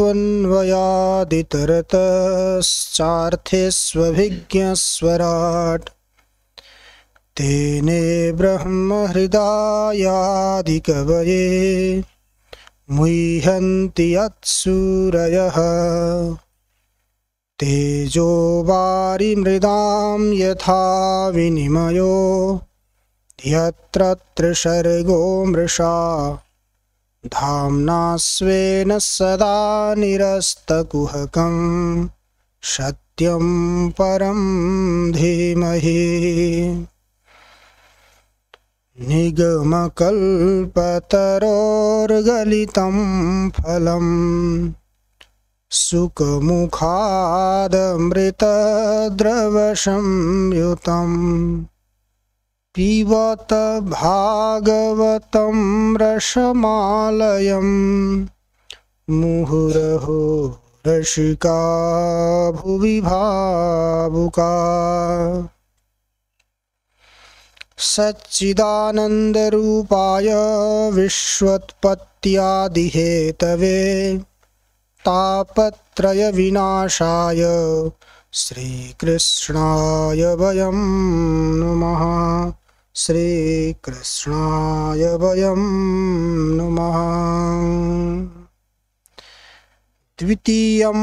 त्वन्वयादितरतश्चार्थेष्वभिज्ञस्वराट् तेने ब्रह्महृदायादिकवये मुह्यन्ति यत्सूरयः तेजो वारिमृदां यथा विनिमयो यत्र त्रिसर्गो मृषा धाम्ना स्वेन सदा निरस्तकुहकं सत्यं परं धीमहि निगमकल्पतरोर्गलितं फलं सुखमुखादमृतद्रवसंयुतं पिबत भागवतं रसमालयं मुहुरहो रसिका भुवि भावुका सच्चिदानन्दरूपाय विश्वोत्पत्त्यादिहेतवे तापत्रयविनाशाय श्रीकृष्णाय वयं नुमः श्रीकृष्णाय वयं नुमः। द्वितीयं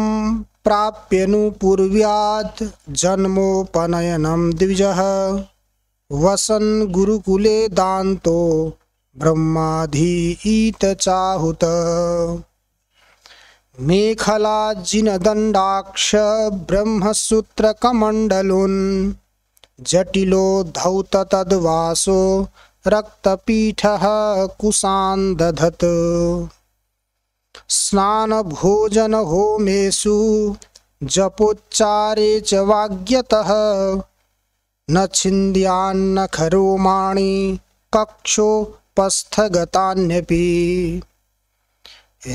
प्राप्यनुपूर्व्यात् जन्मोपनयनं द्विजः वसन् गुरुकुले दान्तो ब्रह्माधीत चाहुत मेखलाजिनदण्डाक्ष ब्रह्मसूत्रकमण्डलुन् जटिलो धौत तद्वासो रक्तपीठः कुशान् दधत् स्नानभोजनहोमेषु जपोच्चारे च वाग्यतः न छिन्द्यान्न खरोमाणि कक्षोपस्थगतान्यपि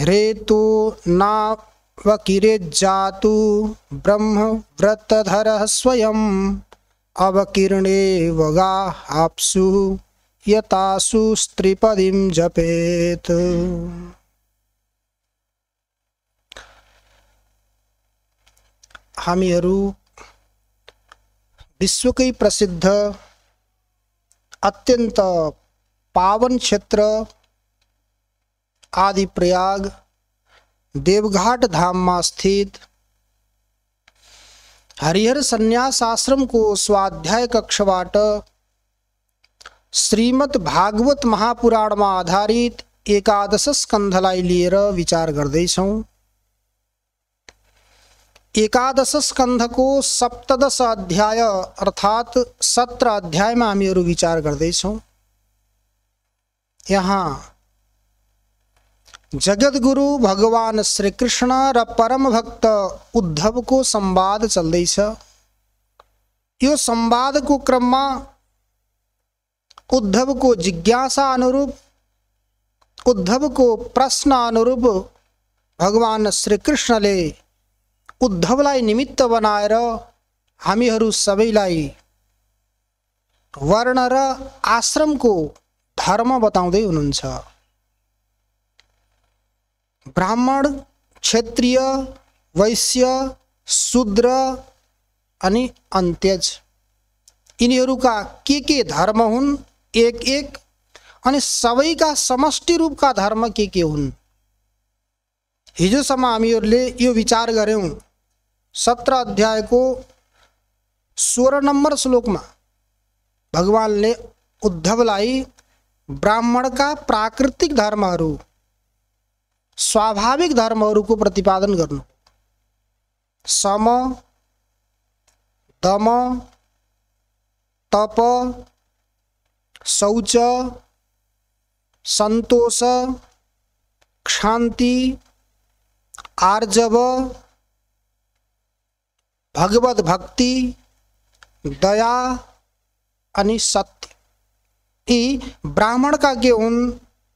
रेतो नावकिरेज्जातु ब्रह्मव्रतधरः स्वयं अवकीर्णे वगाहाप्सु यतासु स्त्रिपदीं जपेत्। हामीहरू विश्वकै प्रसिद्ध अत्यन्त पावन क्षेत्र आदि प्रयाग देवघाट धाम में स्थित हरिहर संन्यास आश्रम को स्वाध्याय कक्षबाट श्रीमद् भागवत महापुराण में आधारित एकादश स्कन्धलाई लिएर विचार गर्दैछौं। एकादश स्कन्ध को सप्तदश अध्याय अर्थात 17 अध्याय में हामीहरू विचार गर्दैछौं। यहाँ जगद्गुरु भगवान श्री कृष्ण र परम भक्त उद्धव को संवाद चल्दैछ। यो संवाद को क्रम में उद्धव को जिज्ञासा अनुरूप उद्धव को प्रश्न अनुरूप भगवान श्री कृष्णले उद्धवलाई निमित्त बनाएर हामीहरू सबैलाई वर्ण र आश्रम को धर्म बताउँदै हुनुहुन्छ। ब्राह्मण, क्षत्रिय, वैश्य, शूद्र अनि अन्त्यज यिनीहरूका के धर्म हुन् एक एक अनि सबैका समष्टि रूपका धर्म के हुन्। हिजोसम्म हामीहरूले यो विचार गर्यौं। 17 अध्याय को 16 नंबर श्लोक में भगवानले उद्धवलाई ब्राह्मण का प्राकृतिक धर्महरू स्वाभाविक धर्महरूको प्रतिपादन गर्नु, सम, दम, तप, शौच, संतोष, क्षान्ति, आर्जव, भगवत भक्ति, दया अनि सत्य यी ब्राह्मण का के हुन्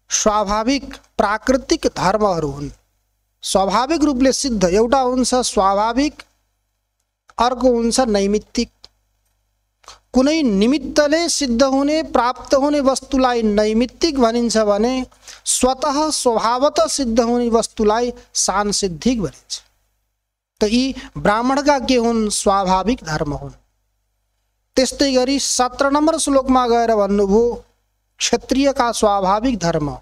स्वाभाविक प्राकृतिक धर्महरू हुन्। स्वाभाविक रूपले सिद्ध एउटा हुन्छ स्वाभाविक, अर्को हुन्छ नैमित्तिक। कुनै निमित्तले सिद्ध हुने प्राप्त हुने वस्तुलाई नैमित्तिक भनिन्छ भने स्वतः स्वभावतः सिद्ध हुने वस्तुलाई सांसिद्धिक भनिन्छ। त यी ब्राह्मणका के हुन्? स्वाभाविक धर्म हुन्। त्यस्तै गरी 17 नम्बर श्लोकमा गएर भन्नुभयो क्षत्रियका स्वाभाविक धर्म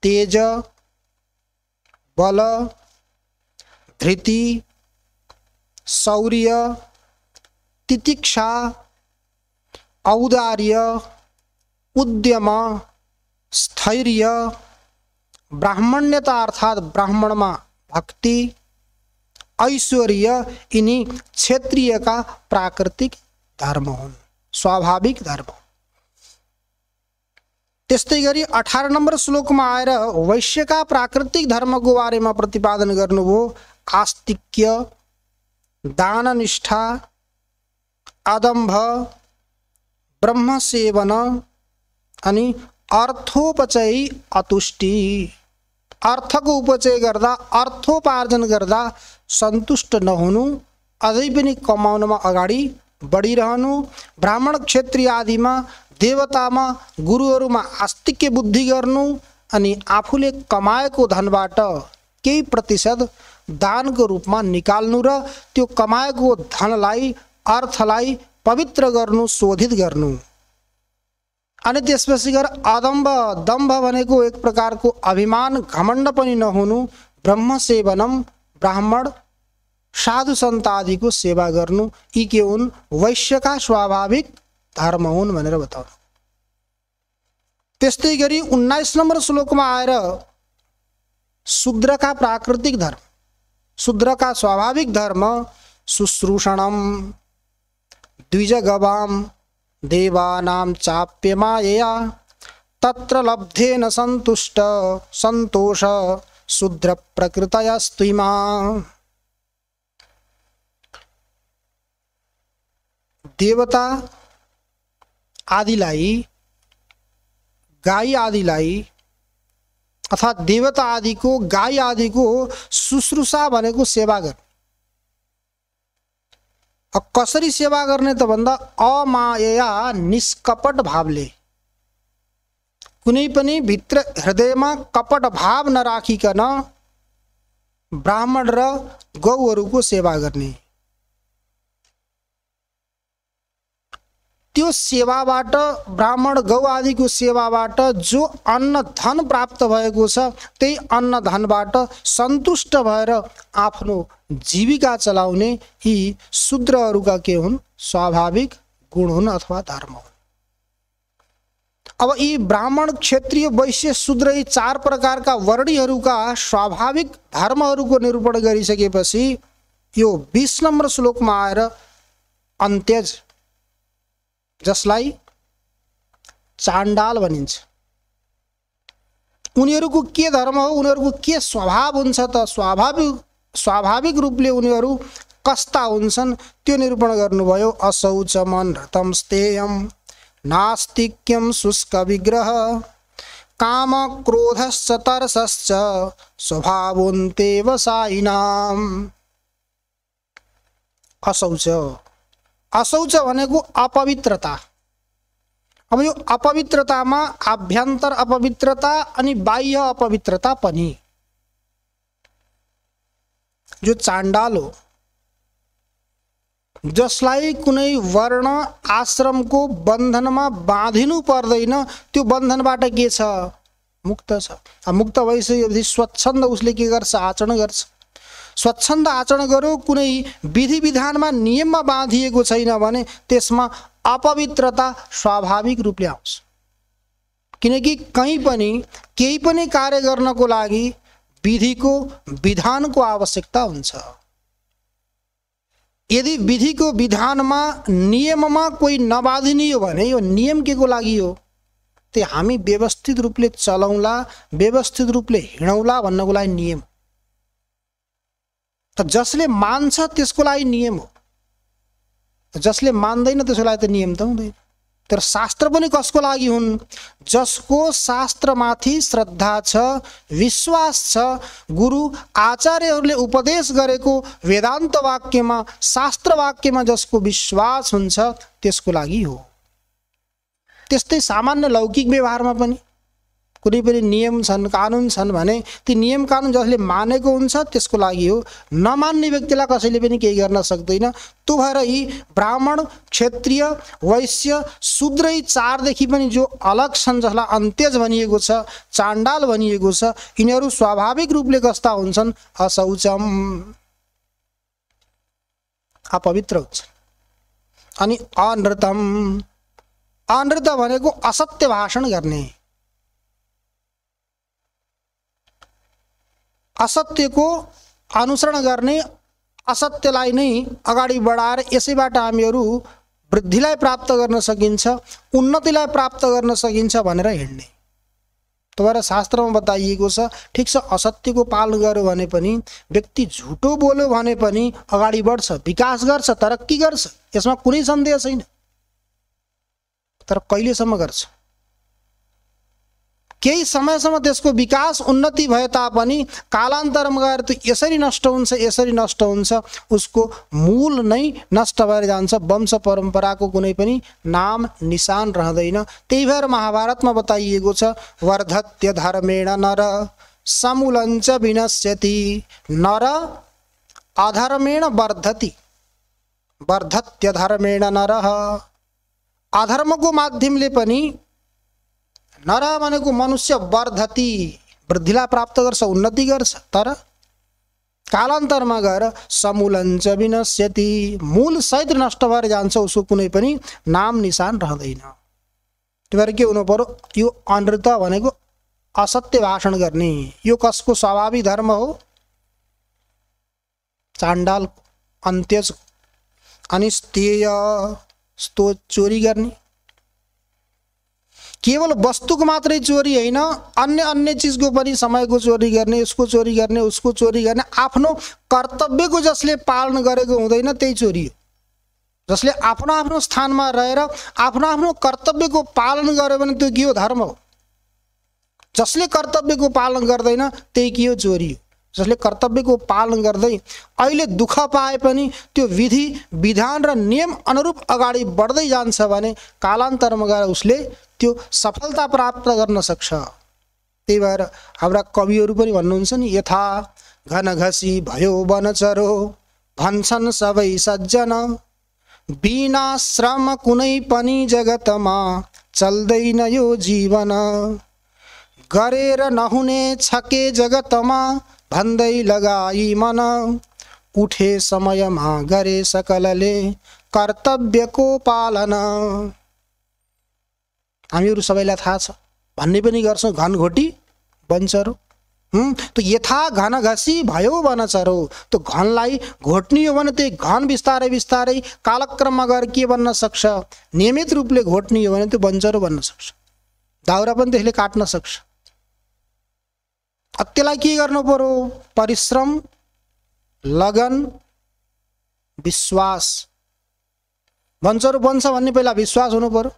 तेज, बल, धृति, शौर्य, तितिक्षा, औदार्य, उद्यम, स्थैर्य, ब्राह्मण्यता अर्थात ब्राह्मणमा भक्ति, ऐश्वर्य यिनी क्षेत्रीयका प्राकृतिक धर्म हुन्, स्वाभाविक धर्म। त्यस्तै गरी 18 नम्बर श्लोकमा आएर वैश्यका प्राकृतिक धर्मको बारेमा प्रतिपादन गर्नुभयो। आस्तिक्य, दाननिष्ठा, अदम्भ, ब्रह्मसेवन अनि अर्थोपचय अतुष्टि। अर्थको उपचय गर्दा, अर्थोपार्जन गर्दा सन्तुष्ट नहुनु, अझै पनि कमाउनमा अगाडि बढिरहनु, ब्राह्मण क्षेत्रीय आदिमा देवतामा गुरुहरूमा आस्तिक्य बुद्धि गर्नु अनि आफूले कमाएको धनबाट केही प्रतिशत दानको रूपमा निकाल्नु र त्यो कमाएको धनलाई अर्थलाई पवित्र गर्नु, शोधित गर्नु। अनि त्यसपछि गएर अदम्भ, दम्भ भनेको एक प्रकारको अभिमान घमण्ड पनि नहुनु, ब्रह्मसेवनम ब्राह्मण साधु सन्त आदिको सेवा गर्नु। यी के हुन्? वैश्यका स्वाभाविक धर्म हुन् भनेर बताउनु। त्यस्तै गरी 19 नम्बर श्लोकमा आएर शूद्रका प्राकृतिक धर्म, शूद्रका स्वाभाविक धर्म शुश्रूषणम, द्विजगवाम, देवानां चाप्यमायया, तत्र लब्धेन सन्तुष्ट, सन्तोष शूद्र प्रकृतयस्त्विमा। देवता आदिलाई, गाई आदिलाई अर्थात देवता आदिको, गाई आदिको शुश्रूषा भनेको सेवा गर्ने। कसरी सेवा गर्ने त भन्दा अमायया, निष्कपट भावले, कुनै पनि भित्र हृदयमा कपट भाव नराखिकन ब्राह्मण र गौहरूको सेवा गर्ने। त्यो सेवाबाट, ब्राह्मण गौ आदिको सेवाबाट जो अन्न धन प्राप्त भएको छ त्यही अन्न धनबाट सन्तुष्ट भएर आफ्नो जीविका चलाउने यी शूद्रहरूका के हुन्? स्वाभाविक गुण हुन् अथवा धर्म हुन्। अब यी ब्राह्मण, क्षत्रिय, वैश्य, शूद्र यी 4 प्रकारका वर्णीहरूका स्वाभाविक धर्महरूको निरूपण गरिसकेपछि यो 20 नम्बर श्लोकमा आएर अन्त्यज, जसलाई चाण्डाल भनिन्छ, उनीहरूको के धर्म हो, उनीहरूको के स्वभाव हुन्छ त स्वाभाविक रूपले उनीहरू कस्ता हुन्छन् त्यो निरूपण गर्नुभयो। अशौचमन रतम स्तेयम, नास्तिक्यम शुष्क विग्रह, काम क्रोधश्च तरसश्च, स्वभावन्ते वसायिनाम। अशौच, अशौच भनेको अपवित्रता। अब यो अपवित्रतामा आभ्यन्तर अपवित्रता अनि बाह्य अपवित्रता पनि। जो चाण्डाल हो, जसलाई कुनै वर्ण आश्रमको बन्धनमा बाँधिनु पर्दैन, त्यो बन्धनबाट के छ? मुक्त छ। मुक्त भइसकेपछि स्वच्छन्द उसले के गर्छ? आचरण गर्छ। स्वच्छन्द आचरण गर्यो, कुनै विधि विधानमा नियममा बाँधिएको छैन भने त्यसमा अपवित्रता स्वाभाविक रूपले आउँछ। किनकि कहीँ पनि केही पनि कार्य गर्नको लागि विधिको, विधानको आवश्यकता हुन्छ। यदि विधिको विधानमा, नियममा कोही नबाधिने हो भने यो नियम के को लागि हो? त्यो हामी व्यवस्थित रूपले चलाउँला, व्यवस्थित रूपले हिँडौला भन्नको लागि नियम। त जसले मान्छ त्यसको लागि नियम हो, जसले मान्दैन त्यसको लागि त नियम त हुँदैन। तर शास्त्र पनि कसको लागि हुन्? जसको शास्त्रमाथि श्रद्धा छ, विश्वास छ, गुरु आचार्यहरूले उपदेश गरेको वेदान्त वाक्यमा, शास्त्र वाक्यमा जसको विश्वास हुन्छ त्यसको लागि हो। त्यस्तै सामान्य लौकिक व्यवहारमा पनि कुनै पनि नियम छन्, कानुन छन् भने ती नियम कानुन जसले मानेको हुन्छ त्यसको लागि हो। नमान्ने व्यक्तिलाई कसैले पनि केही गर्न सक्दैन। त्यो भएर यी ब्राह्मण, क्षत्रिय, वैश्य, शूद्र यी चारदेखि पनि जो अलग छन्, जसलाई अन्त्यज भनिएको छ, चाण्डाल भनिएको छ, यिनीहरू स्वाभाविक रूपले कस्ता हुन्छन्? अशौचम, अपवित्र हुन्छन्। अनि अनृतम, अनृत भनेको असत्य भाषण गर्ने, असत्यको अनुसरण गर्ने, असत्यलाई नै अगाडि बढाएर यसैबाट हामीहरू वृद्धिलाई प्राप्त गर्न सकिन्छ, उन्नतिलाई प्राप्त गर्न सकिन्छ भनेर हिँड्ने। तर शास्त्रमा बताइएको छ, ठिक छ असत्यको पालन गर्यो भने पनि, व्यक्ति झुटो बोल्यो भने पनि अगाडि बढ्छ, विकास गर्छ, तरक्की गर्छ, यसमा कुनै सन्देह छैन। तर कहिलेसम्म गर्छ? केही समयसम्म त्यसको विकास उन्नति भए तापनि कालान्तरमा गएर त्यो यसरी नष्ट हुन्छ, यसरी नष्ट हुन्छ, उसको मूल नै नष्ट भएर जान्छ, वंश परम्पराको कुनै पनि नाम निशान रहँदैन। त्यही भएर महाभारतमा बताइएको छ, वर्धत्य धर्मेण नर समूलञ्च विनश्यति। नर अधर्मेण वर्धति, वर्धत्य धर्मेण नरः। अधर्मको माध्यमले पनि नर भनेको मनुष्य वर्धति, वृद्धिलाई प्राप्त गर्छ, उन्नति गर्छ, तर कालान्तरमा गएर समूलञ्च विनश्यति, मूल सहित नष्ट भएर जान्छ, उसको कुनै पनि नाम निशान रहँदैन। त्यही भएर के हुनु पर्यो? यो अनृत भनेको असत्य भाषण गर्ने, यो कसको स्वाभाविक धर्म हो? चाण्डाल, अन्त्यज। अनि स्तेय, चोरी गर्ने, केवल वस्तुको मात्रै चोरी होइन, अन्य अन्य चिजको पनि, समयको चोरी गर्ने, यसको चोरी गर्ने, उसको चोरी गर्ने। आफ्नो कर्तव्यको जसले पालन गरेको हुँदैन त्यही चोरी हो। जसले आफ्नो आफ्नो स्थानमा रहेर आफ्नो आफ्नो कर्तव्यको पालन गर्यो भने त्यो के हो? धर्म हो। जसले कर्तव्यको पालन गर्दैन त्यही के हो? चोरी हो। जसले कर्तव्यको पालन गर्दै अहिले दुःख पाए पनि त्यो विधि विधान र नियम अनुरूप अगाडि बढ्दै जान्छ भने कालान्तरमा गएर उसले त्यो सफलता प्राप्त गर्न सक्छ। त्यही भएर हाम्रा कविहरू पनि भन्नुहुन्छ नि, यथा घन घसी भयो वनचरो भन्छन् सबै सज्जन, बिना श्रम कुनै पनि जगतमा चल्दैन यो जीवन, गरेर नहुने छके जगतमा भन्दै लगाई मन, उठे समयमा गरे सकलले कर्तव्यको पालन। हामीहरू सबैलाई थाहा छ, भन्ने पनि गर्छौँ, घनघोटी वनचरो। त्यो यथा घन घसी भयो वनचरो, त्यो घनलाई घोट्ने हो भने त्यही घन बिस्तारै बिस्तारै कालक्रममा गएर के बन्न सक्छ? नियमित रूपले घोट्ने हो भने त्यो वनचरो बन्न सक्छ, दाउरा पनि त्यसले काट्न सक्छ। त्यसलाई के गर्नु पर्यो? परिश्रम, लगन, विश्वास। वनचरो बन्छ भन्ने पहिला विश्वास हुनु पर्यो,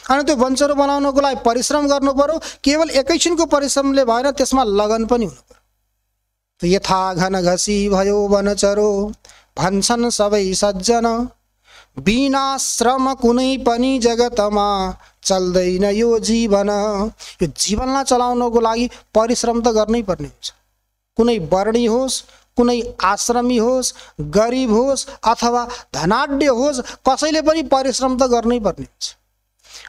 अनि त्यो वनचरो बनाउनको लागि परिश्रम गर्नु पर्यो। केवल एकैछिनको परिश्रमले भएन, त्यसमा लगन पनि हुनु पर्यो। यथा घन घसी भयो वनचरो भन्छन् सबै सज्जन, बिना श्रम कुनै पनि जगतमा चल्दैन यो जीवन। यो जीवनलाई चलाउनको लागि परिश्रम त गर्नै पर्ने हुन्छ। कुनै वर्णी होस्, कुनै आश्रमी होस्, गरिब होस् अथवा धनाढ्य होस्, कसैले पनि परिश्रम त गर्नै पर्ने हुन्छ।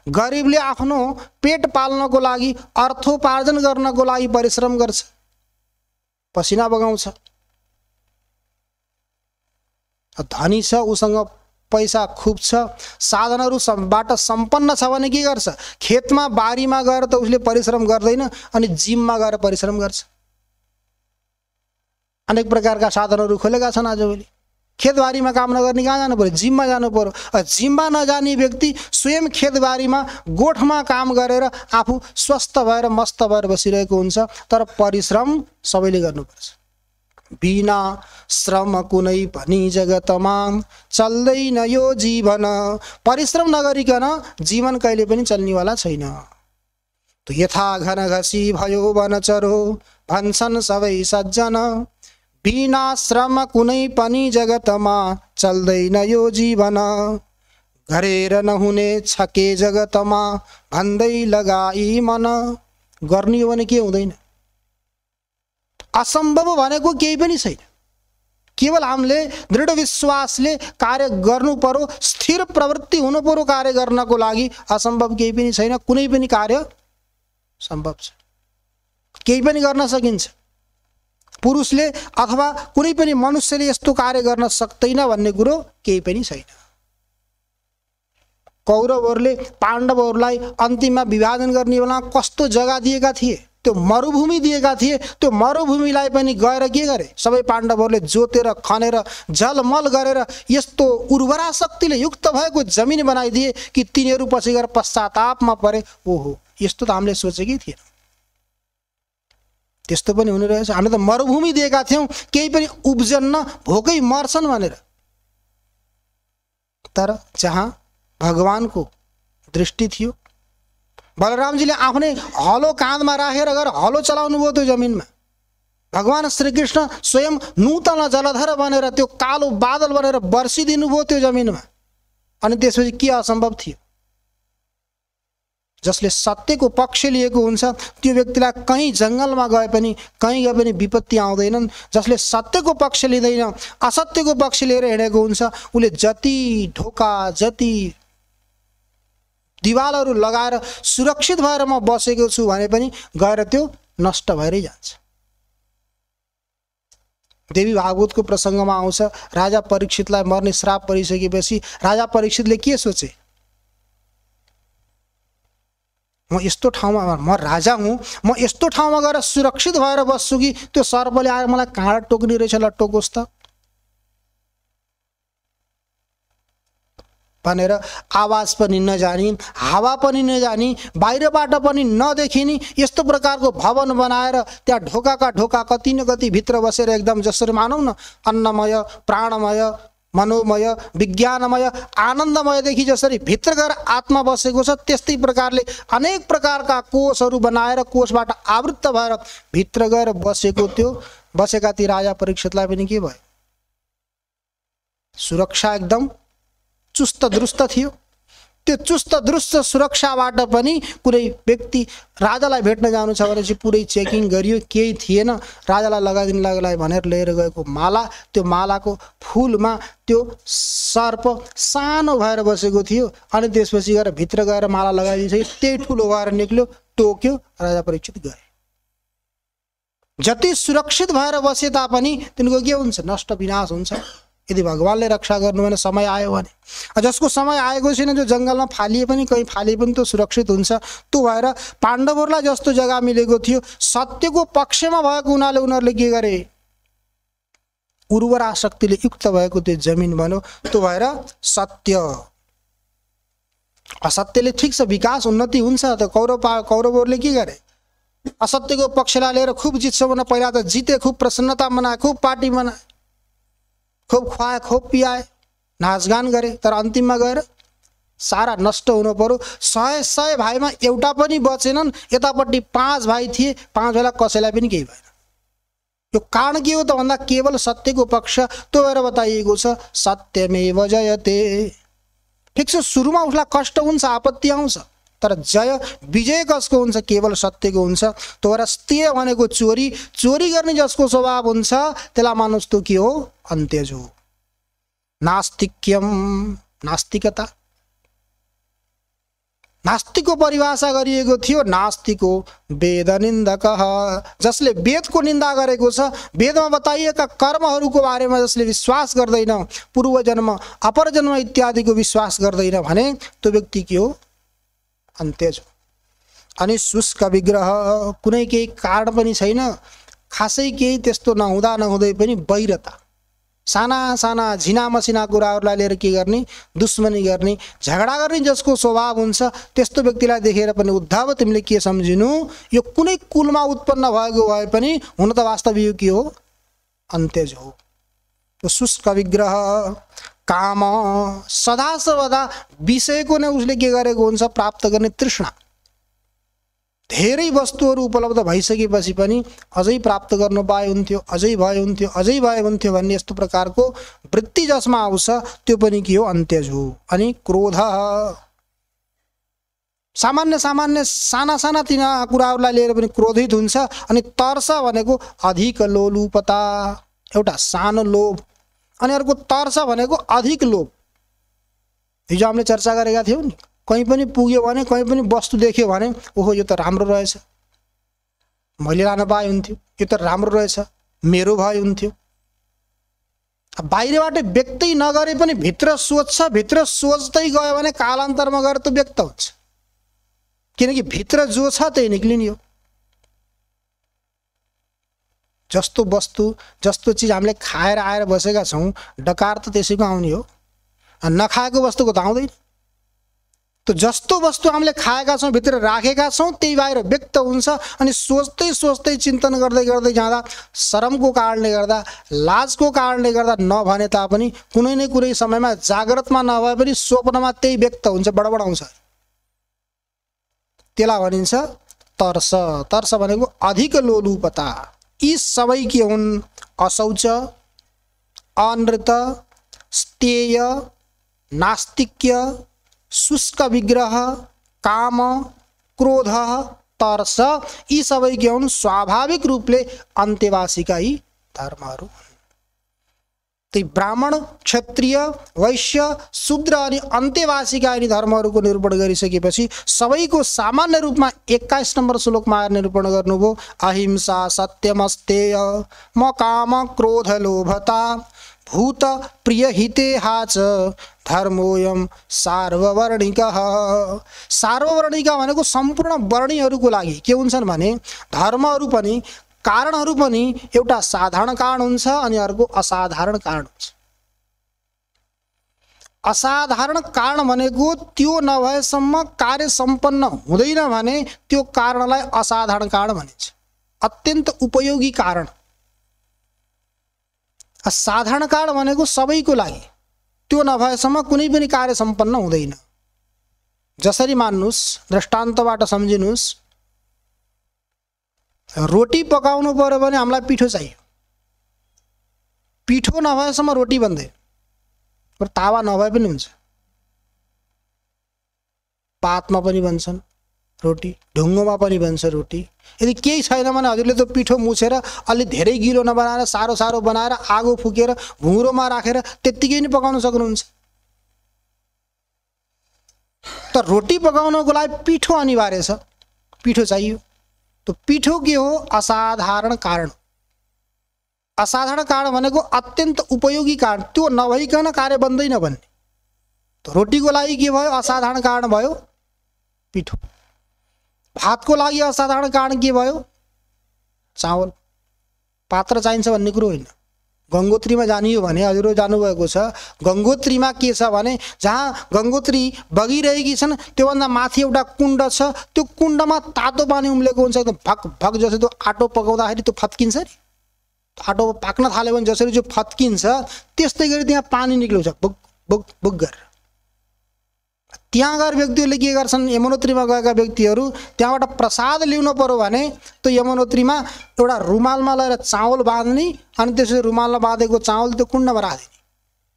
गरिबले आफ्नो पेट पाल्नको लागि, अर्थोपार्जन गर्नको लागि परिश्रम गर्छ, पसिना बगाउँछ। धनी छ, उसँग पैसा खूब छ, साधनहरूबाट सम्पन्न छ भने के गर्छ? खेतमा बारीमा गएर त उसले परिश्रम गर्दैन, अनि जिममा गएर परिश्रम गर्छ। अनेक प्रकारका साधनहरू खोलेका छन् आजभोलि। खेतबारीमा काम नगर्ने कहाँ जानु पर्यो? जिममा जानु पर्यो। जिममा नजाने व्यक्ति स्वयं खेतबारीमा गोठमा काम गरेर आफू स्वस्थ भएर मस्त भएर बसिरहेको हुन्छ। तर परिश्रम सबैले गर्नुपर्छ। बिना श्रम कुनै पनि जगतमा चल्दैन यो जीवन। परिश्रम नगरिकन जीवन कहिले पनि चल्नेवाला छैन। तो यथा घन घसी भयो वनचरो भन्छन् सबै सज्जन, बिना श्रम कुनै पनि जगतमा चल्दैन यो जीवन। गरेर नहुने छके जगतमा भन्दै लगाई मन। गर्ने हो भने के हुँदैन, असम्भव भनेको केही पनि छैन। केवल हामीले दृढ विश्वासले कार्य गर्नु पर्यो, स्थिर प्रवृत्ति हुनु पर्यो कार्य गर्नको लागि। असम्भव केही पनि छैन, कुनै पनि कार्य सम्भव छ, केही पनि गर्न सकिन्छ। पुरुषले अथवा कुनै पनि मनुष्यले यस्तो कार्य गर्न सक्दैन भन्ने कुरो केही पनि छैन। कौरवहरूले पाण्डवहरूलाई अन्तिममा विभाजन गर्ने बेला कस्तो जग्गा दिएका थिए, त्यो मरुभूमि दिएका थिए। त्यो मरुभूमिलाई पनि गएर के गरे, सबै पाण्डवहरूले जोतेर खनेर जलमल गरेर यस्तो उर्वरा शक्तिले युक्त भएको जमिन बनाइदिए कि तिनीहरू पछि गएर पश्चातापमा परे। ओहो, यस्तो त हामीले सोचेकै थिएन, त्यस्तो पनि हुने रहेछ। हामीले त मरुभूमि दिएका थियौँ, केही पनि उब्जन्न, भोकै मर्छन् भनेर। तर जहाँ भगवानको दृष्टि थियो, बलरामजीले आफ्नै हलो काँधमा राखेर गएर हलो चलाउनु भयो त्यो जमिनमा। भगवान श्रीकृष्ण स्वयं नूतन जलधर बनेर त्यो कालो बादल बनेर वर्षिदिनु भयो त्यो जमिनमा। अनि त्यसपछि के असम्भव थियो? जसले सत्यको पक्ष लिएको हुन्छ त्यो व्यक्तिलाई कहीँ जङ्गलमा गए पनि कहीँ गए पनि विपत्ति आउँदैनन्। जसले सत्यको पक्ष लिँदैन, असत्यको पक्ष लिएर हिँडेको हुन्छ, उसले जति ढोका जति दिवालहरू लगाएर सुरक्षित भएर म बसेको छु भने पनि गएर त्यो नष्ट भएरै जान्छ। देवी भागवतको प्रसङ्गमा आउँछ, राजा परीक्षितलाई मर्ने श्राप परिसकेपछि राजा परीक्षितले के सोचे, म यस्तो ठाउँमा, म राजा हुँ, म यस्तो ठाउँमा गएर सुरक्षित भएर बस्छु कि त्यो सर्पले आएर मलाई काँडा टोक्ने रहेछ, ल टोकोस् त भनेर आवाज पनि नजानी, हावा पनि नजानी, बाहिरबाट पनि नदेखिने यस्तो प्रकारको भवन बनाएर त्यहाँ ढोकाका ढोका कति न कति भित्र बसेर एकदम जसरी मानौ न अन्नमय, प्राणमय, मनोमय, विज्ञानमय, आनन्दमयदेखि जसरी भित्र गएर आत्मा बसेको छ त्यस्तै प्रकारले अनेक प्रकारका कोषहरू बनाएर कोषबाट आवृत्त भएर भित्र गएर बसेको त्यो बसेका ती राजा परीक्षितलाई पनि के भयो, सुरक्षा एकदम चुस्त दुरुस्त थियो। त्यो चुस्त दुरुस्त सुरक्षाबाट पनि कुनै व्यक्ति राजालाई भेट्न जानु छ भने चाहिँ पुरै चेकिङ गरियो, केही थिएन। राजालाई लगाइदिनलाई भनेर लिएर गएको माला, त्यो मालाको फुलमा त्यो सर्प सानो भएर बसेको थियो। अनि त्यसपछि गएर भित्र गएर माला लगाइदिन्छ, त्यही ठुलो भएर निक्ल्यो, टोक्यो, राजा परीक्षित गए। जति सुरक्षित भएर बसे तापनि तिनको के हुन्छ, नष्ट विनाश हुन्छ। यदि भगवानले रक्षा गर्नु भने समय आयो भने, जसको समय आएको छैन, जो जङ्गलमा फालिए पनि कहीँ फालिए पनि त्यो सुरक्षित हुन्छ। त्यो भएर पाण्डवहरूलाई जस्तो जग्गा मिलेको थियो, सत्यको पक्षमा भएको हुनाले उनीहरूले के गरे, उर्वरा शक्तिले युक्त भएको त्यो जमिन बन्यो। त्यो भएर सत्य असत्यले ठिक छ विकास उन्नति हुन्छ। त कौरवहरूले के गरे, असत्यको पक्षलाई लिएर खुब जित्छ भने पहिला त जिते, खुब प्रसन्नता मनाए, खुब पार्टी मनाए, खुब खुवाए, खुब पियाए, नाचगान गरे। तर अन्तिममा गएर सारा नष्ट हुनु पर्यो। 100 भाइमा एउटा पनि बचेनन्। यतापट्टि 5 भाइ थिए, 5 भाइलाई कसैलाई पनि केही भएन। यो कारण के हो त भन्दा केवल सत्यको पक्ष। त्यो भएर बताइएको छ सत्यमेव जयते। ठिक छ, सुरुमा उसलाई कष्ट हुन्छ, आपत्ति आउँछ, तर जय विजय कसको हुन्छ, केवल सत्यको हुन्छ। त्यो भएर अस्त्य भनेको चोरी, चोरी गर्ने जसको स्वभाव हुन्छ त्यसलाई मानुस् त्यो के हो, अन्त्यज हो। नास्तिक्यम, नास्तिकता, नास्तिकको परिभाषा गरिएको थियो, नास्तिको वेद निन्दक, जसले वेदको निन्दा गरेको छ, वेदमा बताइएका कर्महरूको बारेमा जसले विश्वास गर्दैन, पूर्व जन्म अपर जन्म इत्यादिको विश्वास गर्दैन भने त्यो व्यक्ति के हो, अन्त्यज हो। अनि शुष्क विग्रह, कुनै केही कारण पनि छैन, खासै केही त्यस्तो नहुँदा नहुँदै पनि वैरता, साना साना झिना मसिना कुराहरूलाई लिएर के गर्ने, दुश्मनी गर्ने, झगडा गर्ने जसको स्वभाव हुन्छ त्यस्तो व्यक्तिलाई देखेर पनि उद्धव तिमीले के सम्झिनु, यो कुनै कुलमा उत्पन्न भएको भए पनि हुन त वास्तविक के हो, अन्त्यज हो। त्यो शुष्क विग्रह काम सदा सर्वदा विषयको नै उसले के गरेको हुन्छ, प्राप्त गर्ने तृष्णा। धेरै वस्तुहरू उपलब्ध भइसकेपछि पनि अझै प्राप्त गर्न पाए हुन्थ्यो, अझै भए हुन्थ्यो, अझै भए हुन्थ्यो भन्ने यस्तो प्रकारको वृत्ति जसमा आउँछ त्यो पनि के हो, अन्त्यज हो। अनि क्रोध सामान्य सामान्य साना साना तिना कुराहरूलाई लिएर पनि क्रोधित हुन्छ। अनि तर्स भनेको अधिक लोलुपता, एउटा सानो लोभ, अनि अर्को तर्स भनेको अधिक लोभ। हिजो हामीले चर्चा गरेका थियौँ नि, कहीँ पनि पुग्यो भने, कहीँ पनि वस्तु देख्यो भने ओहो यो त राम्रो रहेछ, मैले लान पाए हुन्थ्यो, यो त राम्रो रहेछ, मेरो भए हुन्थ्यो। बाहिरबाट व्यक्तै नगरे पनि भित्र सोच्छ, भित्र सोच्दै गयो भने कालान्तरमा गएर त व्यक्त हुन्छ, किनकि भित्र जो छ त्यही निक्लिने हो। जस्तो वस्तु जस्तो चिज हामीले खाएर आएर बसेका छौँ, डकार त त्यसैको आउने हो, नखाएको वस्तुको त आउँदैन। त जस्तो वस्तु हामीले खाएका छौँ, भित्र राखेका छौँ, त्यही बाहिर व्यक्त हुन्छ। अनि सोच्दै सोच्दै चिन्तन गर्दै गर्दै जाँदा शरमको कारणले गर्दा, लाजको कारणले गर्दा नभने तापनि कुनै न कुनै समयमा जागृतमा नभए पनि स्वप्नमा त्यही व्यक्त हुन्छ, बडबडाउँछ। त्यसलाई भनिन्छ तर्स। तर्स भनेको अधिक लोलुपता। यी सबै के हुन्, असौच, अनृत, स्तेय, नास्तिक्य, शुष्क विग्रह, काम, क्रोध, तर्स, यी सबै के हुन्, स्वाभाविक रूपले अन्त्यवासीका यी धर्महरू। त्यही ब्राह्मण, क्षत्रिय, वैश्य, शूद्र अनि अन्त्यवासीका यी धर्महरूको निरूपण गरिसकेपछि सबैको सामान्य रूपमा 21 नम्बर श्लोकमा निरूपण गर्नुभयो। अहिंसा सत्यमस्तेय म काम क्रोध लोभता भूत प्रिय हितेहा च धर्मोयम सार्ववर्णिकः। सार्ववर्णिका भनेको सम्पूर्ण वर्णीहरूको लागि के हुन्छन् भने धर्महरू पनि कारणहरू पनि एउटा साधारण कारण हुन्छ अनि अर्को असाधारण कारण हुन्छ। असाधारण कारण भनेको त्यो नभएसम्म कार्य सम्पन्न हुँदैन भने त्यो कारणलाई असाधारण कारण भनिन्छ, अत्यन्त उपयोगी कारण। साधारण कारण भनेको सबैको लागि, त्यो नभएसम्म कुनै पनि कार्य सम्पन्न हुँदैन। जसरी मान्नुस्, दृष्टान्तबाट सम्झिनुस्, रोटी पकाउनु पर्यो भने हामीलाई पिठो चाहियो, पिठो नभएसम्म रोटी बन्दैन। र तावा नभए पनि हुन्छ, पातमा पनि बन्छन् रोटी, ढुङ्गोमा पनि बन्छ रोटी। यदि केही छैन भने हजुरले त्यो पिठो मुछेर अलि धेरै गिलो नबनाएर सारो सारो बनाएर आगो फुकेर भुँरोमा राखेर त्यत्तिकै नै पकाउन सक्नुहुन्छ। तर रोटी पकाउनको लागि पिठो अनिवार्य छ, पिठो चाहियो। तो पिठो के हो, असाधारण कारण। असाधारण कारण भनेको अत्यन्त उपयोगी कारण, त्यो नभइकन कार्य बन्दैन भन्ने। तो रोटीको लागि के भयो, असाधारण कारण भयो पिठो। भातको लागि असाधारण कारण के भयो, चावल। पात्र चाहिन्छ भन्ने कुरो होइन। गङ्गोत्रीमा जानियो भने हजुर जानुभएको छ, गङ्गोत्रीमा के छ भने जहाँ गङ्गोत्री बगिरहेकी छन् त्योभन्दा माथि एउटा कुण्ड छ, त्यो कुण्डमा तातो पानी उम्लेको हुन्छ, एकदम भक भक। जसरी त्यो आटो पकाउँदाखेरि त्यो फत्किन्छ नि, आटो पाक्न थाल्यो भने जसरी जो फत्किन्छ त्यस्तै गरी त्यहाँ पानी निक्लिन्छ बुक बुक बुक गरेर। त्यहाँ गएर व्यक्तिहरूले के गर्छन्, यमुनोत्रीमा गएका व्यक्तिहरू त्यहाँबाट प्रसाद ल्याउनु पर्यो भने त्यो यमुनोत्रीमा एउटा रुमालमा लगेर चावल बाँध्ने, अनि त्यसपछि रुमालमा बाँधेको चावल त्यो कुण्डमा राखिदिने।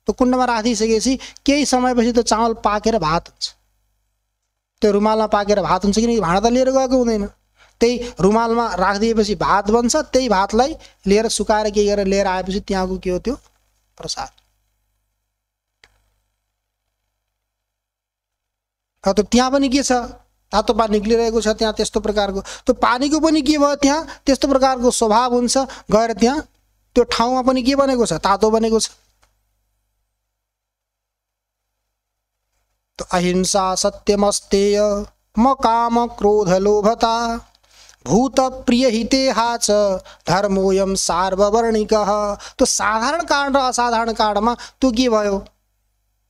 त्यो कुण्डमा राखिदिसकेपछि केही समयपछि त्यो चावल पाकेर भात हुन्छ। त्यो रुमालमा पाकेर भात हुन्छ, किनकि भाँडा त लिएर गएको हुँदैन। त्यही रुमालमा राखिदिएपछि भात बन्छ, त्यही भातलाई लिएर सुकाएर के गरेर लिएर आएपछि त्यहाँको के हो, त्यो प्रसाद। तो त्यहाँ पनि के छ, तातो पानी निक्लिरहेको छ त्यहाँ, त्यस्तो प्रकारको। त्यो पानीको पनि के भयो, त्यहाँ त्यस्तो प्रकारको स्वभाव हुन्छ। गएर त्यहाँ त्यो ठाउँमा पनि के बनेको छ, तातो बनेको छ। तो अहिंसा सत्यमस्तेय म काम क्रोध लोभता भूत प्रिय हितेहा च धर्मोयम सार्ववर्णिकः। तो साधारण कारण र असाधारण कारणमा त्यो के भयो,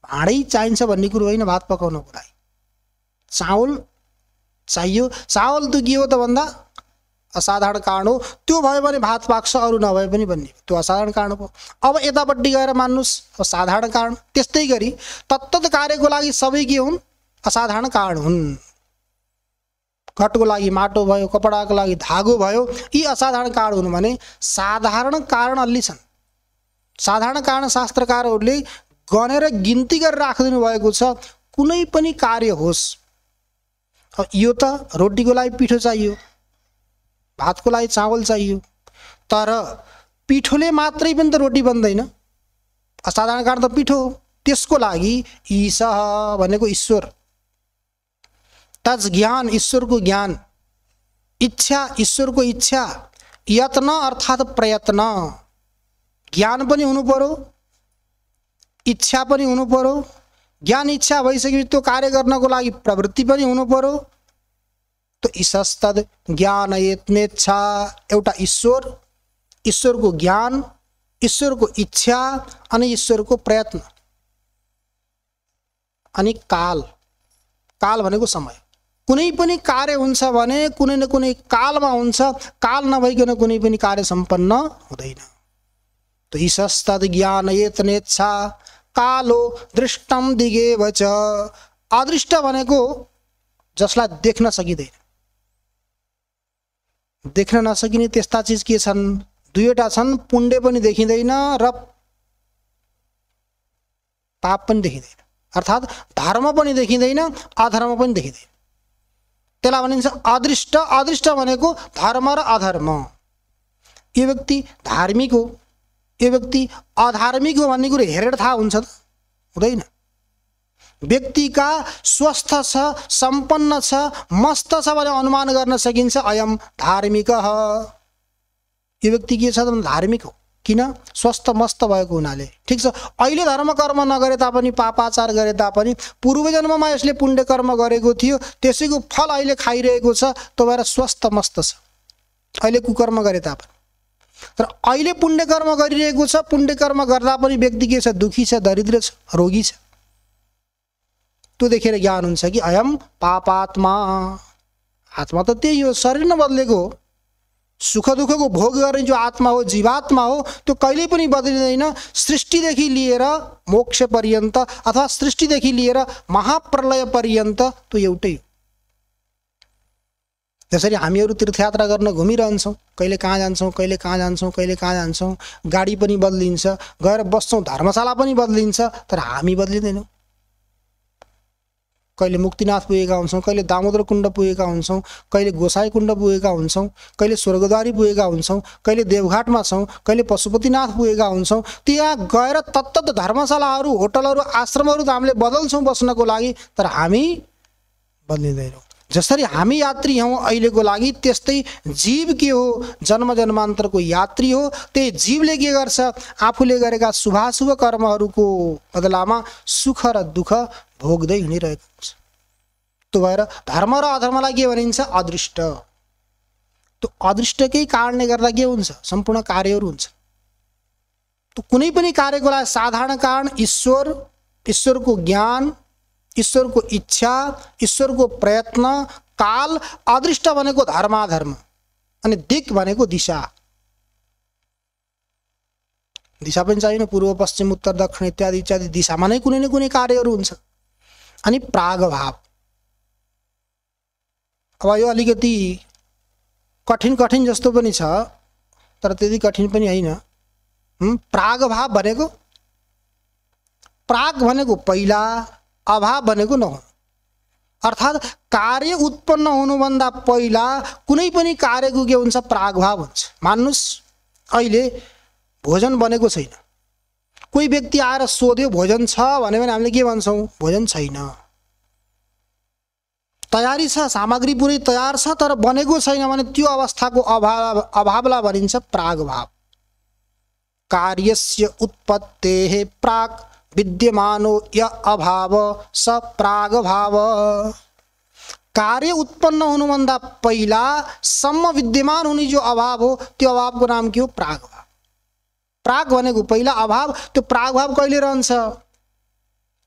भाँडै चाहिन्छ भन्ने कुरो होइन। भात पकाउनको लागि चावल चाहियो। चावल त के हो त भन्दा असाधारण कारण हो। त्यो भयो भने भात पाक्छ, अरू नभए पनि बन्ने, त्यो असाधारण कारण हो। अब यतापट्टि गएर मान्नुहोस् साधारण कारण। त्यस्तै गरी तत्तत कार्यको लागि सबै के हुन्? असाधारण कारण हुन्। घटको लागि माटो भयो, कपडाको लागि धागो भयो, यी असाधारण कारण हुन् भने साधारण कारण अलि छन्। साधारण कारण शास्त्रकारहरूले गनेर गिन्ती गरेर राखिदिनु भएको छ। कुनै पनि कार्य होस्, यो त रोटीको लागि पिठो चाहियो, भातको लागि चावल चाहियो, तर पिठोले मात्रै पनि त रोटी बन्दैन। असाधारण कारण त पिठो हो। त्यसको लागि ईशः भनेको ईश्वर, तज ज्ञान ईश्वरको ज्ञान, इच्छा ईश्वरको इच्छा, यत्न अर्थात् प्रयत्न, ज्ञान पनि हुनु पर्यो, इच्छा पनि हुनु पर्यो। ज्ञान इच्छा भइसकेपछि त्यो कार्य गर्नको लागि प्रवृत्ति पनि हुनु पर्यो। तो ईशस्तद ज्ञान यत्नेच्छा, एउटा ईश्वर, ईश्वरको ज्ञान, ईश्वरको इच्छा अनि ईश्वरको प्रयत्न, अनि काल। काल भनेको समय। कुनै पनि कार्य हुन्छ भने कुनै न कुनै कालमा हुन्छ, काल नभइकन कुनै पनि कार्य सम्पन्न हुँदैन। तो ईशस्तद ज्ञान यत्नेच्छा कालो दृष्टम दिगेव च। अदृष्ट भनेको जसलाई देख्न सकिँदैन। देख्न नसकिने त्यस्ता चिज के छन्? दुईवटा छन्, पुण्य पनि देखिँदैन र पाप पनि देखिँदैन, अर्थात् धर्म पनि देखिँदैन, अधर्म पनि देखिँदैन। त्यसलाई भनिन्छ अदृष्ट। अदृष्ट भनेको धर्म र अधर्म। यो व्यक्ति धार्मिक हो, यो व्यक्ति अधार्मिक हो भन्ने कुरो हेरेर थाहा हुन्छ त? हुँदैन। व्यक्तिका स्वस्थ छ, सम्पन्न छ, मस्त छ भने अनुमान गर्न सकिन्छ अयम धार्मिक। यो व्यक्ति के छ त? धार्मिक हो। किन? स्वस्थ मस्त भएको हुनाले। ठिक छ, अहिले धर्म कर्म नगरे तापनि, पापाचार गरे तापनि पूर्व जन्ममा यसले पुण्य कर्म गरेको थियो, त्यसैको फल अहिले खाइरहेको छ, त्यो भएर स्वस्थ मस्त छ अहिले कुकर्म गरे तापनि। तर अहिले पुण्य कर्म गरिरहेको छ, पुण्य कर्म गर्दा पनि व्यक्ति के छ? दुखी छ, दरिद्र छ, रोगी छ। त्यो देखेर ज्ञान हुन्छ कि अयम पापात्मा। आत्मा त त्यही हो, शरीर नबदलेको हो। सुख दुःखको भोग गर्ने जो आत्मा हो, जीवात्मा हो, त्यो कहिल्यै पनि बदलिँदैन। सृष्टिदेखि लिएर मोक्ष पर्यन्त अथवा सृष्टिदेखि लिएर महाप्रलय पर्यन्त त्यो एउटै हो। जसरी हामीहरू तीर्थयात्रा गर्न घुमिरहन्छौँ, कहिले कहाँ जान्छौँ, कहिले कहाँ जान्छौँ, कहिले कहाँ जान्छौँ, गाडी पनि बदलिन्छ, गएर बस्छौँ, धर्मशाला पनि बदलिन्छ, तर हामी बदलिँदैनौँ। कहिले मुक्तिनाथ पुगेका हुन्छौँ, कहिले दामोदर कुण्ड पुगेका हुन्छौँ, कहिले गोसाई कुण्ड पुगेका हुन्छौँ, कहिले स्वर्गद्वारी पुगेका हुन्छौँ, कहिले देवघाटमा छौँ, कहिले पशुपतिनाथ पुगेका हुन्छौँ। त्यहाँ गएर तत्तत धर्मशालाहरू, होटलहरू, आश्रमहरू त हामीले बदल्छौँ बस्नको लागि, तर हामी बदलिँदैनौँ। जसरी हामी यात्री हौँ अहिलेको लागि, त्यस्तै जीव के हो? जन्म जन्मान्तरको यात्री हो। त्यही जीवले के गर्छ? आफूले गरेका शुभाशुभ कर्महरूको बदलामा सुख र दुःख भोग्दै हिँडिरहेको हुन्छ। त्यो भएर धर्म र अधर्मलाई के भनिन्छ? अदृष्ट। त्यो अदृष्टकै कारणले गर्दा के हुन्छ? सम्पूर्ण कार्यहरू हुन्छ। त्यो कुनै पनि कार्यको लागि साधारण कारण ईश्वर, ईश्वरको ज्ञान, ईश्वरको इच्छा, ईश्वरको प्रयत्न, काल। अदृष्ट भनेको धर्माधर्म, अनि दिक् भनेको दिशा। दिशा पनि चाहिएन, पूर्व पश्चिम उत्तर दक्षिण इत्यादि इत्यादि दिशामा नै कुनै न कुनै कार्यहरू हुन्छ। अनि प्रागभाव। अब यो अलिकति कठिन जस्तो पनि छ, तर त्यति कठिन पनि होइन। प्रागभाव भनेको, प्राग भनेको पहिला, अभाव भनेको नहुनु। अर्थात् कार्य उत्पन्न हुनुभन्दा पहिला कुनै पनि कार्यको के हुन्छ? प्रागभाव हुन्छ। मान्नुहोस् अहिले भोजन बनेको छैन, कोही व्यक्ति आएर सोध्यो भोजन छ भन्यो भने हामीले के भन्छौँ? भोजन छैन। तयारी छ, सामग्री पुरै तयार छ, तर बनेको छैन भने त्यो अवस्थाको अभावलाई भनिन्छ प्रागभाव। कार्यस्य उत्पत्तेः प्राक् विद्यमानो य अभाव स प्रागभाव। कार्य उत्पन्न हुनुभन्दा पहिला सम्म विद्यमान हुने जो अभाव हो, त्यो अभावको नाम के हो? प्रागभाव। प्राग भनेको पहिला, अभाव। त्यो प्रागभाव कहिले रहन्छ?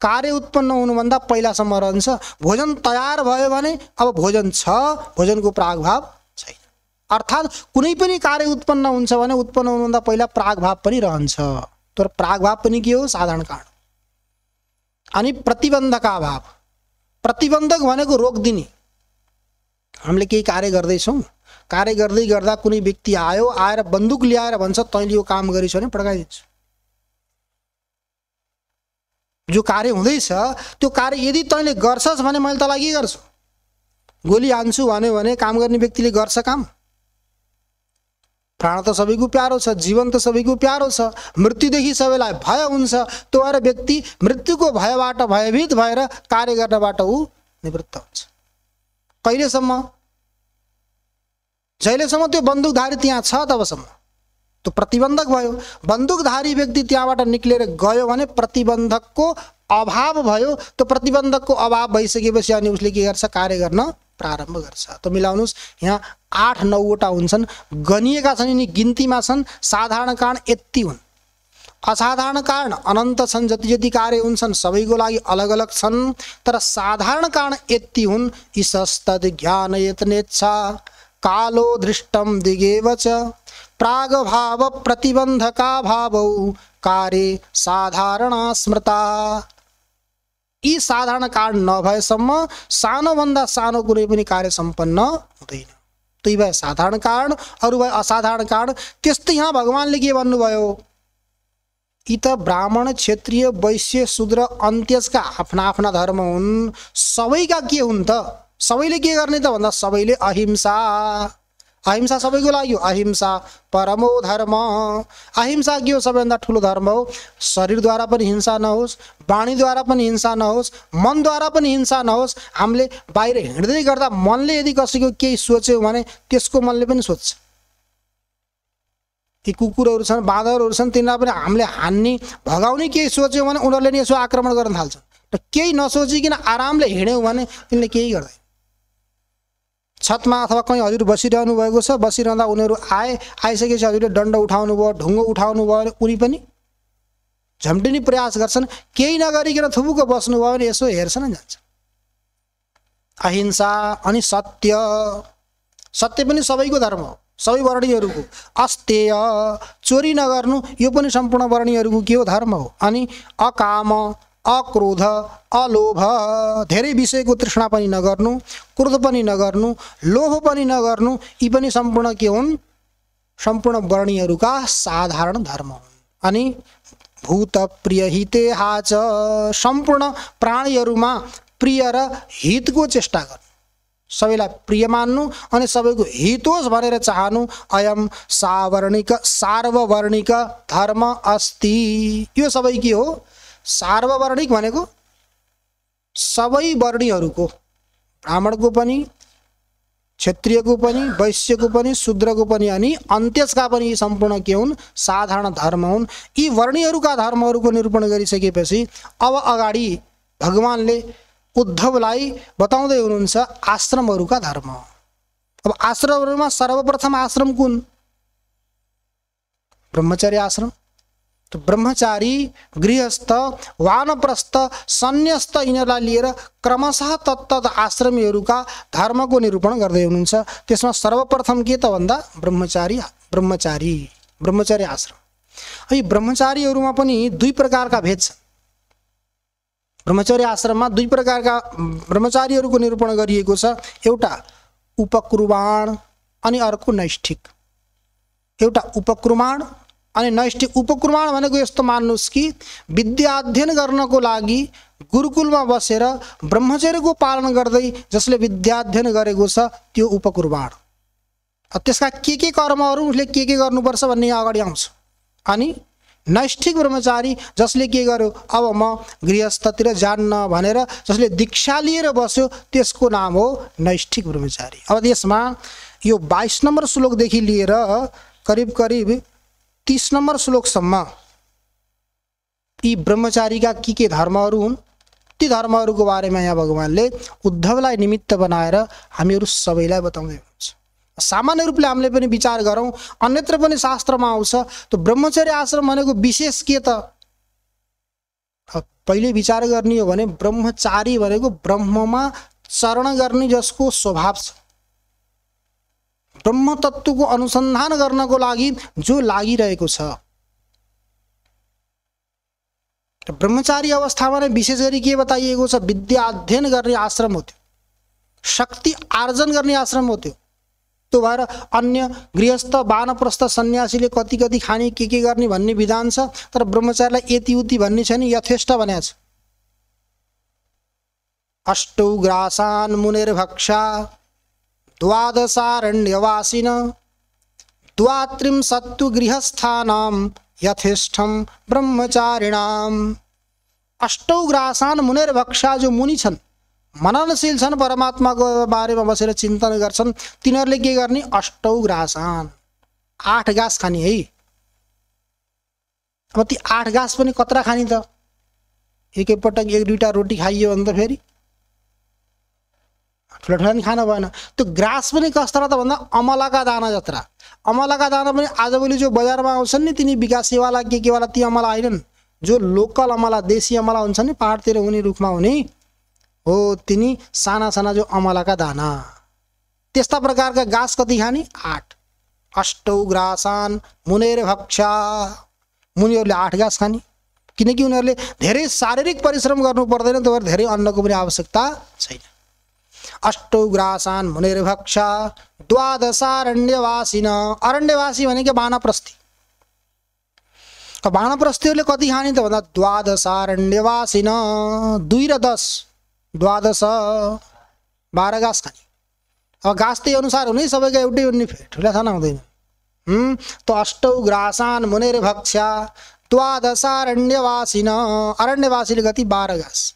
कार्य उत्पन्न हुनुभन्दा पहिलासम्म रहन्छ। भोजन तयार भयो भने अब भोजन छ, भोजनको प्रागभाव छैन। अर्थात् कुनै पनि कार्य उत्पन्न हुन्छ भने उत्पन्न हुनुभन्दा पहिला प्रागभाव पनि रहन्छ। तर प्रागभाव पनि के हो? साधारण कारण। अनि प्रतिबन्धका अभाव, प्रतिबन्धक भनेको रोक्दिने। हामीले केही कार्य गर्दैछौँ, कार्य गर्दै गर्दा कुनै व्यक्ति आयो, आएर बन्दुक ल्याएर भन्छ तैँले यो काम गरिस् भने पड्काइदिन्छु। जो कार्य हुँदैछ त्यो कार्य यदि तैँले गर्छस् भने मैले तँलाई के गर्छु? गोली हान्छु भन्यो भने काम गर्ने व्यक्तिले गर्छ काम? प्राण त सबैको प्यारो छ, जीवन त सबैको प्यारो छ, मृत्युदेखि सबैलाई भय हुन्छ। त्यो भएर व्यक्ति मृत्युको भयबाट भयभीत भएर कार्य गर्नबाट ऊ निवृत्त हुन्छ। कहिलेसम्म? जहिलेसम्म त्यो बन्दुकधारी त्यहाँ छ तबसम्म। त्यो प्रतिबन्धक भयो। बन्दुकधारी व्यक्ति त्यहाँबाट निक्लेर गयो भने प्रतिबन्धकको अभाव भयो। त्यो प्रतिबन्धकको अभाव भइसकेपछि अनि उसले के गर्छ? कार्य गर्न प्रारम्भ गर्छ। त मिलाउनुस्, यहाँ 8-9 वटा हुन्छन्, गनिएका छन्, यिनी गिन्तीमा छन्। साधारण कारण यति हुन्। असाधारण कारण अनन्त छन्, जति जति कार्य हुन्छन् सबैको लागि अलग अलग छन्। तर साधारण कारण यति हुन्। ईशस्तद् ज्ञान यत्नेच्छा कालो दृष्टम दिगेव च प्रागभाव प्रतिबन्धका भावौ कार्य साधारणा स्मृता। यी साधारण कारण नभएसम्म सानोभन्दा सानो कुनै पनि कार्य सम्पन्न हुँदैन। त्यही भए साधारण कारण, अरू भए असाधारण कारण। त्यस्तै यहाँ भगवानले के भन्नुभयो? यी त ब्राह्मण, क्षत्रिय, वैश्य, शूद्र, अन्त्यजका आफ्ना आफ्ना धर्म हुन्। सबैका के हुन् त? सबैले के गर्ने त भन्दा सबैले अहिंसा। अहिंसा सबैको लागि हो। अहिंसा परमो धर्म। अहिंसा के हो? सबैभन्दा ठुलो धर्म हो। शरीरद्वारा पनि हिंसा नहोस्, वाणीद्वारा पनि हिंसा नहोस्, मनद्वारा पनि हिंसा नहोस्। हामीले बाहिर हिँड्दै गर्दा मनले यदि कसैको केही सोच्यो भने त्यसको मनले पनि सोच्छ। ती कुकुरहरू छन्, बाँदरहरू छन्, तिनीहरूलाई पनि हामीले हान्ने भगाउने केही सोच्यो भने उनीहरूले नि यसो आक्रमण गर्न थाल्छन्। र केही नसोचिकन आरामले हिँड्यौँ भने तिनले केही गर्दैन। छतमा अथवा कहीँ हजुर बसिरहनु भएको छ, बसिरहँदा उनीहरू आइसकेपछि हजुरले दण्ड उठाउनु भयो, ढुङ्गो उठाउनु भयो भने उनी पनि झम्टिने प्रयास गर्छन्। केही नगरिकन थुपुको बस्नुभयो भने यसो हेर्छन् नि जान्छ। अहिंसा अनि सत्य। सत्य पनि सबैको धर्म हो, सबै वर्णीयहरूको। अस्तेय, चोरी नगर्नु, यो पनि सम्पूर्ण वर्णीयहरूको के हो? धर्म हो। अनि अकाम, अक्रोध, अलोभ, धेरै विषयको तृष्णा पनि नगर्नु, क्रोध पनि नगर्नु, लोभ पनि नगर्नु, यी पनि सम्पूर्ण के हुन्? सम्पूर्ण वर्णीयहरूका साधारण धर्म हुन्। अनि भूत प्रिय हितेहा च, सम्पूर्ण प्राणीहरूमा प्रिय र हितको चेष्टा गर्नु, सबैलाई प्रिय मान्नु अनि सबैको हित होस् भनेर चाहनु। अयम सावर्णिक सार्ववर्णिक धर्म अस्ति। यो सबै के हो? सार्ववर्णिक भनेको सबै वर्णीयहरूको, ब्राह्मणको पनि, क्षत्रियको पनि, वैश्यको पनि, शूद्रको पनि अनि अन्त्यजका पनि सम्पूर्ण के हुन्? साधारण धर्म हुन्। यी वर्णीयहरूका धर्महरूको निरूपण गरिसकेपछि अब अगाडि भगवानले उद्धवलाई बताउँदै हुनुहुन्छ आश्रमहरूका धर्म। अब आश्रमहरूमा सर्वप्रथम आश्रम कुन? ब्रह्मचर्य आश्रम। तो ब्रह्मचारी, गृहस्थ, वानप्रस्थ, सन्न्यस्त यिनीहरूलाई लिएर क्रमशः तत्तद आश्रमीहरूका धर्मको निरूपण गर्दै हुनुहुन्छ। त्यसमा सर्वप्रथम के त भन्दा ब्रह्मचारी आश्रम। यी ब्रह्मचारीहरूमा पनि दुई प्रकारका भेद छन्। ब्रह्मचर्य आश्रममा दुई प्रकारका ब्रह्मचारीहरूको निरूपण गरिएको छ। एउटा उपकुर्बाण अनि अर्को नैष्ठिक। एउटा उपकुर्बाण अनि नैष्ठिक। उपकुर्बाण भनेको यस्तो मान्नुहोस् कि विद्या अध्ययन गर्नको लागि गुरुकुलमा बसेर ब्रह्मचर्यको पालन गर्दै जसले विद्या अध्ययन गरेको छ त्यो उपकुर्बाण। त्यसका के कर्महरू उसले के गर्नुपर्छ भन्ने अगाडि आउँछ। अनि नैष्ठिक ब्रह्मचारी जसले के गर्यो, अब म गृहस्थतिर जान्न भनेर जसले दीक्षा लिएर बस्यो त्यसको नाम हो नैष्ठिक ब्रह्मचारी। अब यसमा यो 22 नम्बर श्लोकदेखि लिएर करिब 30 नम्बर श्लोकसम्म यी ब्रह्मचारीका के धर्महरू हुन् ती धर्महरूको बारेमा यहाँ भगवानले उद्धवलाई निमित्त बनाएर हामीहरू सबैलाई बताउँदै हुनुहुन्छ। सामान्य रूपले हामीले पनि विचार गरौँ, अन्यत्र पनि शास्त्रमा आउँछ। त्यो ब्रह्मचर्य आश्रम भनेको विशेष के त? पहिले विचार गर्ने हो भने ब्रह्मचारी भनेको ब्रह्ममा चरण गर्ने जसको स्वभाव छ, ब्रह्म तत्त्वको अनुसन्धान गर्नको लागि जो लागिरहेको छ। ब्रह्मचारी अवस्थामा नै विशेष गरी के बताइएको छ? विद्या अध्ययन गर्ने आश्रम हो त्यो, शक्ति आर्जन गर्ने आश्रम हो त्यो। त्यो भएर अन्य गृहस्थ वानप्रस्थ सन्यासीले कति कति खाने के गर्ने भन्ने विधान छ, तर ब्रह्मचारीलाई यति उति भन्ने छैन, यथेष्ट भनेको छ। अष्टौ ग्रासान् मुनिर्भक्षा द्वादशारण्यवासिन द्वात्रिंशत्तु गृहस्थानां यथेष्टं ब्रह्मचारिणाम्। अष्टौ ग्रासान् मुनिर्भक्षा, जो मुनि छन्, मननशील छन्, परमात्माको बारेमा बसेर चिन्तन गर्छन्, तिनीहरूले के गर्ने? अष्टौ ग्रासान, 8 घाँस खाने है। अब ती 8 घाँस पनि कत्रा खाने त? एकैपटक 1-2टा रोटी खाइयो भने त फेरि ठुला ठुला नि खान भएन। त्यो ग्रास पनि कस्ता त भन्दा अमलाका दाना जत्रा। अमलाका दाना पनि आजभोलि जो बजारमा आउँछन् नि, तिनी विकासेवाला केवाला ती अमला होइनन्, जो लोकल अमला, देशी अमला हुन्छ नि, पहाडतिर हुने, रुखमा हुने हो, तिनी साना साना जो अमलाका दाना। त्यस्ता प्रकारका घाँस कति खाने? 8। अष्टौ ग्रासान मुनिर्भक्षा, मुनिहरूले 8 घाँस खाने, किनकि उनीहरूले धेरै शारीरिक परिश्रम गर्नु पर्दैन, त्यो भएर धेरै अन्नको पनि आवश्यकता छैन। अष्टौ ग्रासान मुनिर्भक्षा द्वादशारण्यवासिन, अरण्यवासी भनेको वानप्रस्थी। वानप्रस्थीहरूले कति खाने त भन्दा द्वादशारण्यवासिन, 2 र 10 12 घाँस खाने। अब घाँस त्यही अनुसार हुने, सबैको एउटै हुने, ठुला साना हुँदैन। त अष्टौ ग्रासान मुनिर्भक्षा द्वादशारण्यवासिन, अरण्यवासीले कति? 12 घाँस।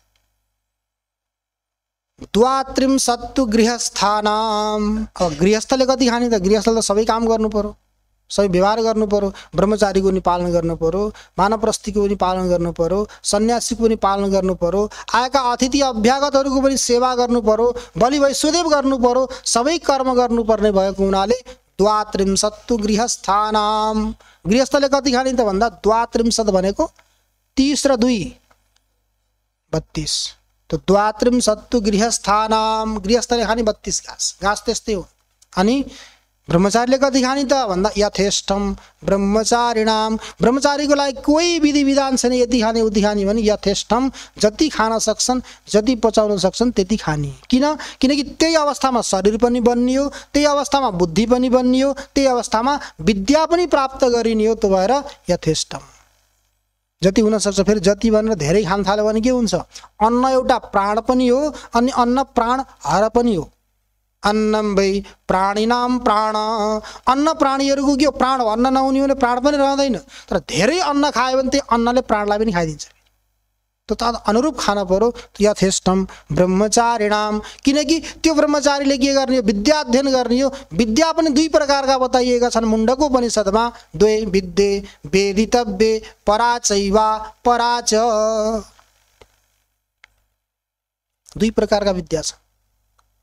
द्वात्रिंशत्तु गृहस्थानाम्, अब गृहस्थले कति खाने त? गृहस्थले त सबै काम गर्नु पर्यो, सबै व्यवहार गर्नु पर्यो, ब्रह्मचारीको पनि पालन गर्नु पर्यो, वानप्रस्थीको पनि पालन गर्नु पर्यो, सन्यासीको पनि पालन गर्नु पर्यो, आएका अतिथि अभ्यागतहरूको पनि सेवा गर्नु पर्यो, बलि वैश्वदेव गर्नु पर्यो, सबै कर्म गर्नुपर्ने भएको हुनाले द्वात्रिंशत्तु गृहस्थानाम्। गृहस्थले कति खाने त भन्दा द्वात्रिंशत् भनेको 30 र 2 32, तो द्वात्रिंशत्तु गृहस्थानाम्, गृहस्थले खाने 32 घाँस। घाँस त्यस्तै हो। अनि ब्रह्मचारीले कति खाने त भन्दा यथेष्टम ब्रह्मचारिणाम, ब्रह्मचारीको लागि कोही विधि विधान छैन यति खाने उति खाने भने, यथेष्टम, जति खान सक्छन्, जति पचाउन सक्छन् त्यति खाने। किनकि त्यही अवस्थामा शरीर पनि बन्नियो, त्यही अवस्थामा बुद्धि पनि बन्नियो, त्यही अवस्थामा विद्या पनि प्राप्त गरिने हो। त्यो भएर यथेष्टम, जति हुन सक्छ। फेरि जति भनेर धेरै खान थाल्यो भने के हुन्छ? अन्न एउटा प्राण पनि हो, अनि अन्न प्राण हर पनि हो। अन्नम वै प्राणिनाम प्राण, अन्न प्राणीहरूको के हो? प्राण हो। अन्न नहुने भने प्राण पनि रहँदैन, तर धेरै अन्न खायो भने त्यही अन्नले प्राणलाई पनि खाइदिन्छ। त्यो त अनुरूप खान पर्यो। यथेष्टम ब्रह्मचारिणाम, किनकि त्यो ब्रह्मचारीले के गर्ने हो? विद्या अध्ययन गर्ने हो। विद्या पनि 2 प्रकारका बताइएका छन् मुण्डकोपनिषदमा, 2 विद्ये वेदितव्ये पराचैवा पराच, 2 प्रकारका विद्या छ,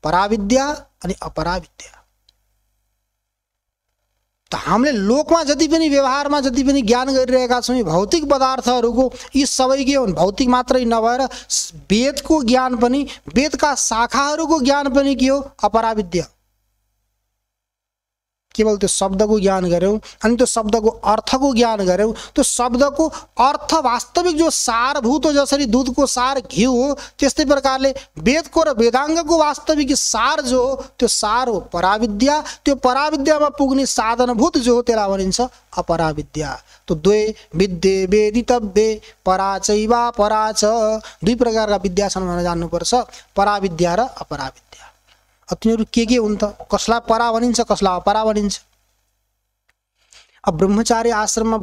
पराविद्या अनि अपराविद्या। त हामीले लोकमा जति पनि व्यवहारमा जति पनि ज्ञान गरिरहेका छौँ, भौतिक पदार्थहरूको यी सबै के हुन्? भौतिक मात्रै नभएर वेदको ज्ञान पनि, वेदका शाखाहरूको ज्ञान पनि के हो? अपराविद्या। केवल त्यो शब्दको ज्ञान गऱ्यौँ, अनि त्यो शब्दको अर्थको ज्ञान गऱ्यौँ, त्यो शब्दको अर्थ वास्तविक जो सारभूत हो, जसरी दुधको सार घिउ हो, त्यस्तै प्रकारले वेदको र वेदाङ्गको वास्तविक सार जो हो, त्यो सार हो पराविद्या। त्यो पराविद्यामा पुग्ने साधनभूत जो हो त्यसलाई भनिन्छ अपराविद्या। तो 2 विद्ये वेदितव्ये पराचैवा पराच, 2 प्रकारका विद्या छन् भनेर जान्नुपर्छ, पराविद्या र अपराविद्या। तिनीहरू के हुन् त? कसलाई परा भनिन्छ, कसलाई अपरा भनिन्छ? अब ब्रह्मचारी आश्रममा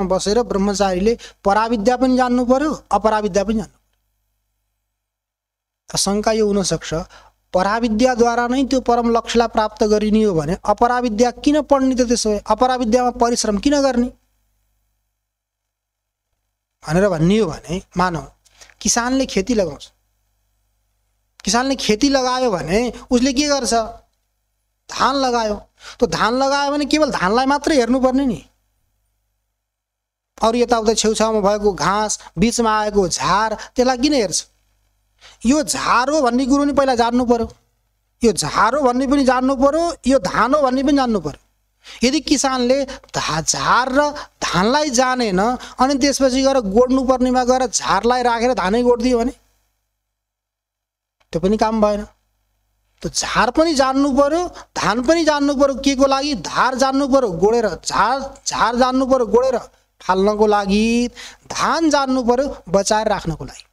बसेर ब्रह्मचारीले पराविद्या पनि जान्नु पर्यो, अपराविद्या पनि जान्नु पर्यो। शङ्का यो हुन सक्छ, पराविद्याद्वारा नै त्यो परम लक्ष्यलाई प्राप्त गरिने हो भने अपराविद्या किन पढ्ने त? त्यसो भए अपराविद्यामा परिश्रम किन गर्ने भनेर भन्ने हो भने, मानौ किसानले खेती लगाउँछ, किसानले खेती लगायो भने उसले के गर्छ? धान लगायो। तो धान लगायो भने केवल धानलाई मात्रै हेर्नुपर्ने नि, अरू यताउता छेउछाउमा भएको घाँस, बीचमा आएको झार, त्यसलाई किन हेर्छ? यो झार हो भन्ने कुरो नि पहिला जान्नु पर्यो। यो झार हो भन्ने पनि जान्नु पर्यो, यो धान हो भन्ने पनि जान्नु पर्यो। यदि किसानले झार र धानलाई जानेन अनि त्यसपछि गएर गोड्नु पर्नेमा गएर झारलाई राखेर धानै गोड्दियो भने त्यो पनि काम भएन। त झार पनि जान्नु पर्यो, धान पनि जान्नु पर्यो। के को लागि? धार जान्नु पर्यो गोडेर, झार जान्नु पर्यो गोडेर फाल्नको लागि, धान जान्नु पर्यो बचाएर राख्नको लागि।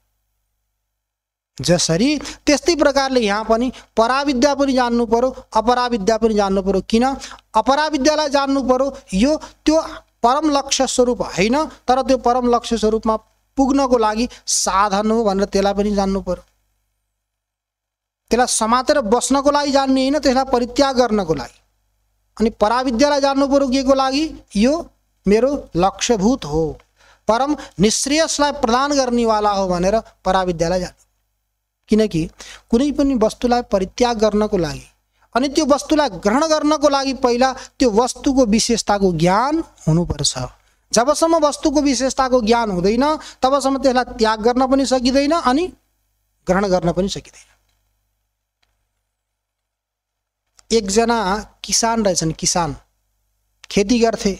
जसरी त्यस्तै प्रकारले यहाँ पनि पराविद्या पनि जान्नु पर्यो, अपराविद्या पनि जान्नु पर्यो। किन? अपराविद्यालाई जान्नु पर्यो, यो त्यो परम लक्ष्य स्वरूप होइन, तर त्यो परम लक्ष्य स्वरूपमा पुग्नको लागि साधन हो भनेर त्यसलाई पनि जान्नु पर्यो। त्यसलाई समातेर बस्नको लागि जान्ने होइन, त्यसलाई परित्याग गर्नको लागि। अनि पराविद्यालाई जान्नु पर्यो के को लागि? यो मेरो लक्ष्यभूत हो, परम निश्रेयसलाई प्रदान गर्नेवाला हो भनेर पराविद्यालाई जान्नु। किनकि कुनै पनि वस्तुलाई परित्याग गर्नको लागि अनि त्यो वस्तुलाई ग्रहण गर्नको लागि पहिला त्यो वस्तुको विशेषताको ज्ञान हुनुपर्छ। जबसम्म वस्तुको विशेषताको ज्ञान हुँदैन तबसम्म त्यसलाई त्याग गर्न पनि सकिँदैन अनि ग्रहण गर्न पनि सकिँदैन। एकजना किसान रहेछन्, किसान खेती गर्थे।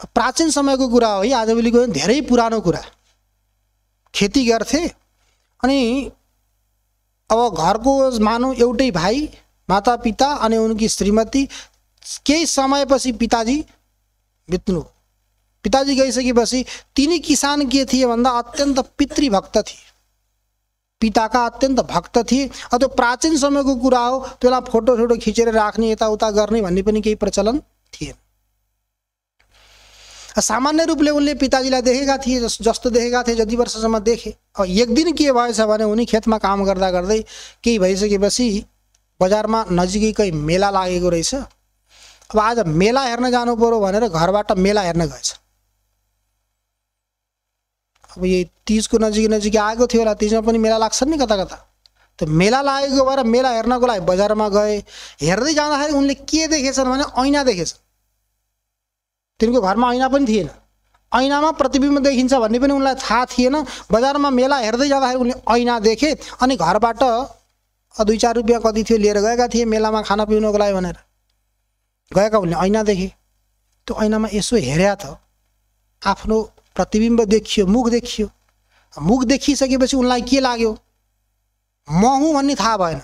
प्राचीन समयको कुरा हो, आजभोलिको धेरै पुरानो कुरा। खेती गर्थे अनि अब घरको मानौ एउटै भाइ, माता पिता अनि उनकी श्रीमती। केही समयपछि पिताजी बित्नु। पिताजी गइसकेपछि तिनी किसान के थिए भन्दा अत्यन्त पितृभक्त थिए, पिताका अत्यन्त भक्त थिए। त्यो प्राचीन समयको कुरा हो, त्यसलाई फोटो खिचेर राख्ने यताउता गर्ने भन्ने पनि केही प्रचलन थिएन। सामान्य रूपले उनले पिताजीलाई देखेका थिए, जस्तो देखेका थिए जति वर्षसम्म देखे। अब एक दिन के भएछ भने उनी खेतमा काम गर्दा गर्दै केही भइसकेपछि बजारमा नजिकै मेला लागेको रहेछ। अब आज मेला हेर्न जानु पर्यो भनेर घरबाट मेला हेर्न गएछ। अब यही तीजको नजिकै आएको थियो होला, तीजमा पनि मेला लाग्छ नि कता कता। त मेला लागेको भएर मेला हेर्नको लागि बजारमा गए। हेर्दै जाँदाखेरि उनले के देखेछन् भने ऐना देखेछन्। तिनको घरमा ऐना पनि थिएन, ऐनामा प्रतिबिम्ब देखिन्छ भन्ने पनि उनलाई थाहा थिएन। बजारमा मेला हेर्दै जाँदाखेरि उनले ऐना देखे अनि घरबाट 2-4 रुपियाँ कति थियो लिएर गएका थिए मेलामा खाना पिउनको लागि भनेर गएका। उनले ऐना देखे, त्यो ऐनामा यसो हेर्या त आफ्नो प्रतिबिम्ब देखियो, मुख देखियो। मुख देखिसकेपछि उनलाई के लाग्यो? म हुँ भन्ने थाहा भएन,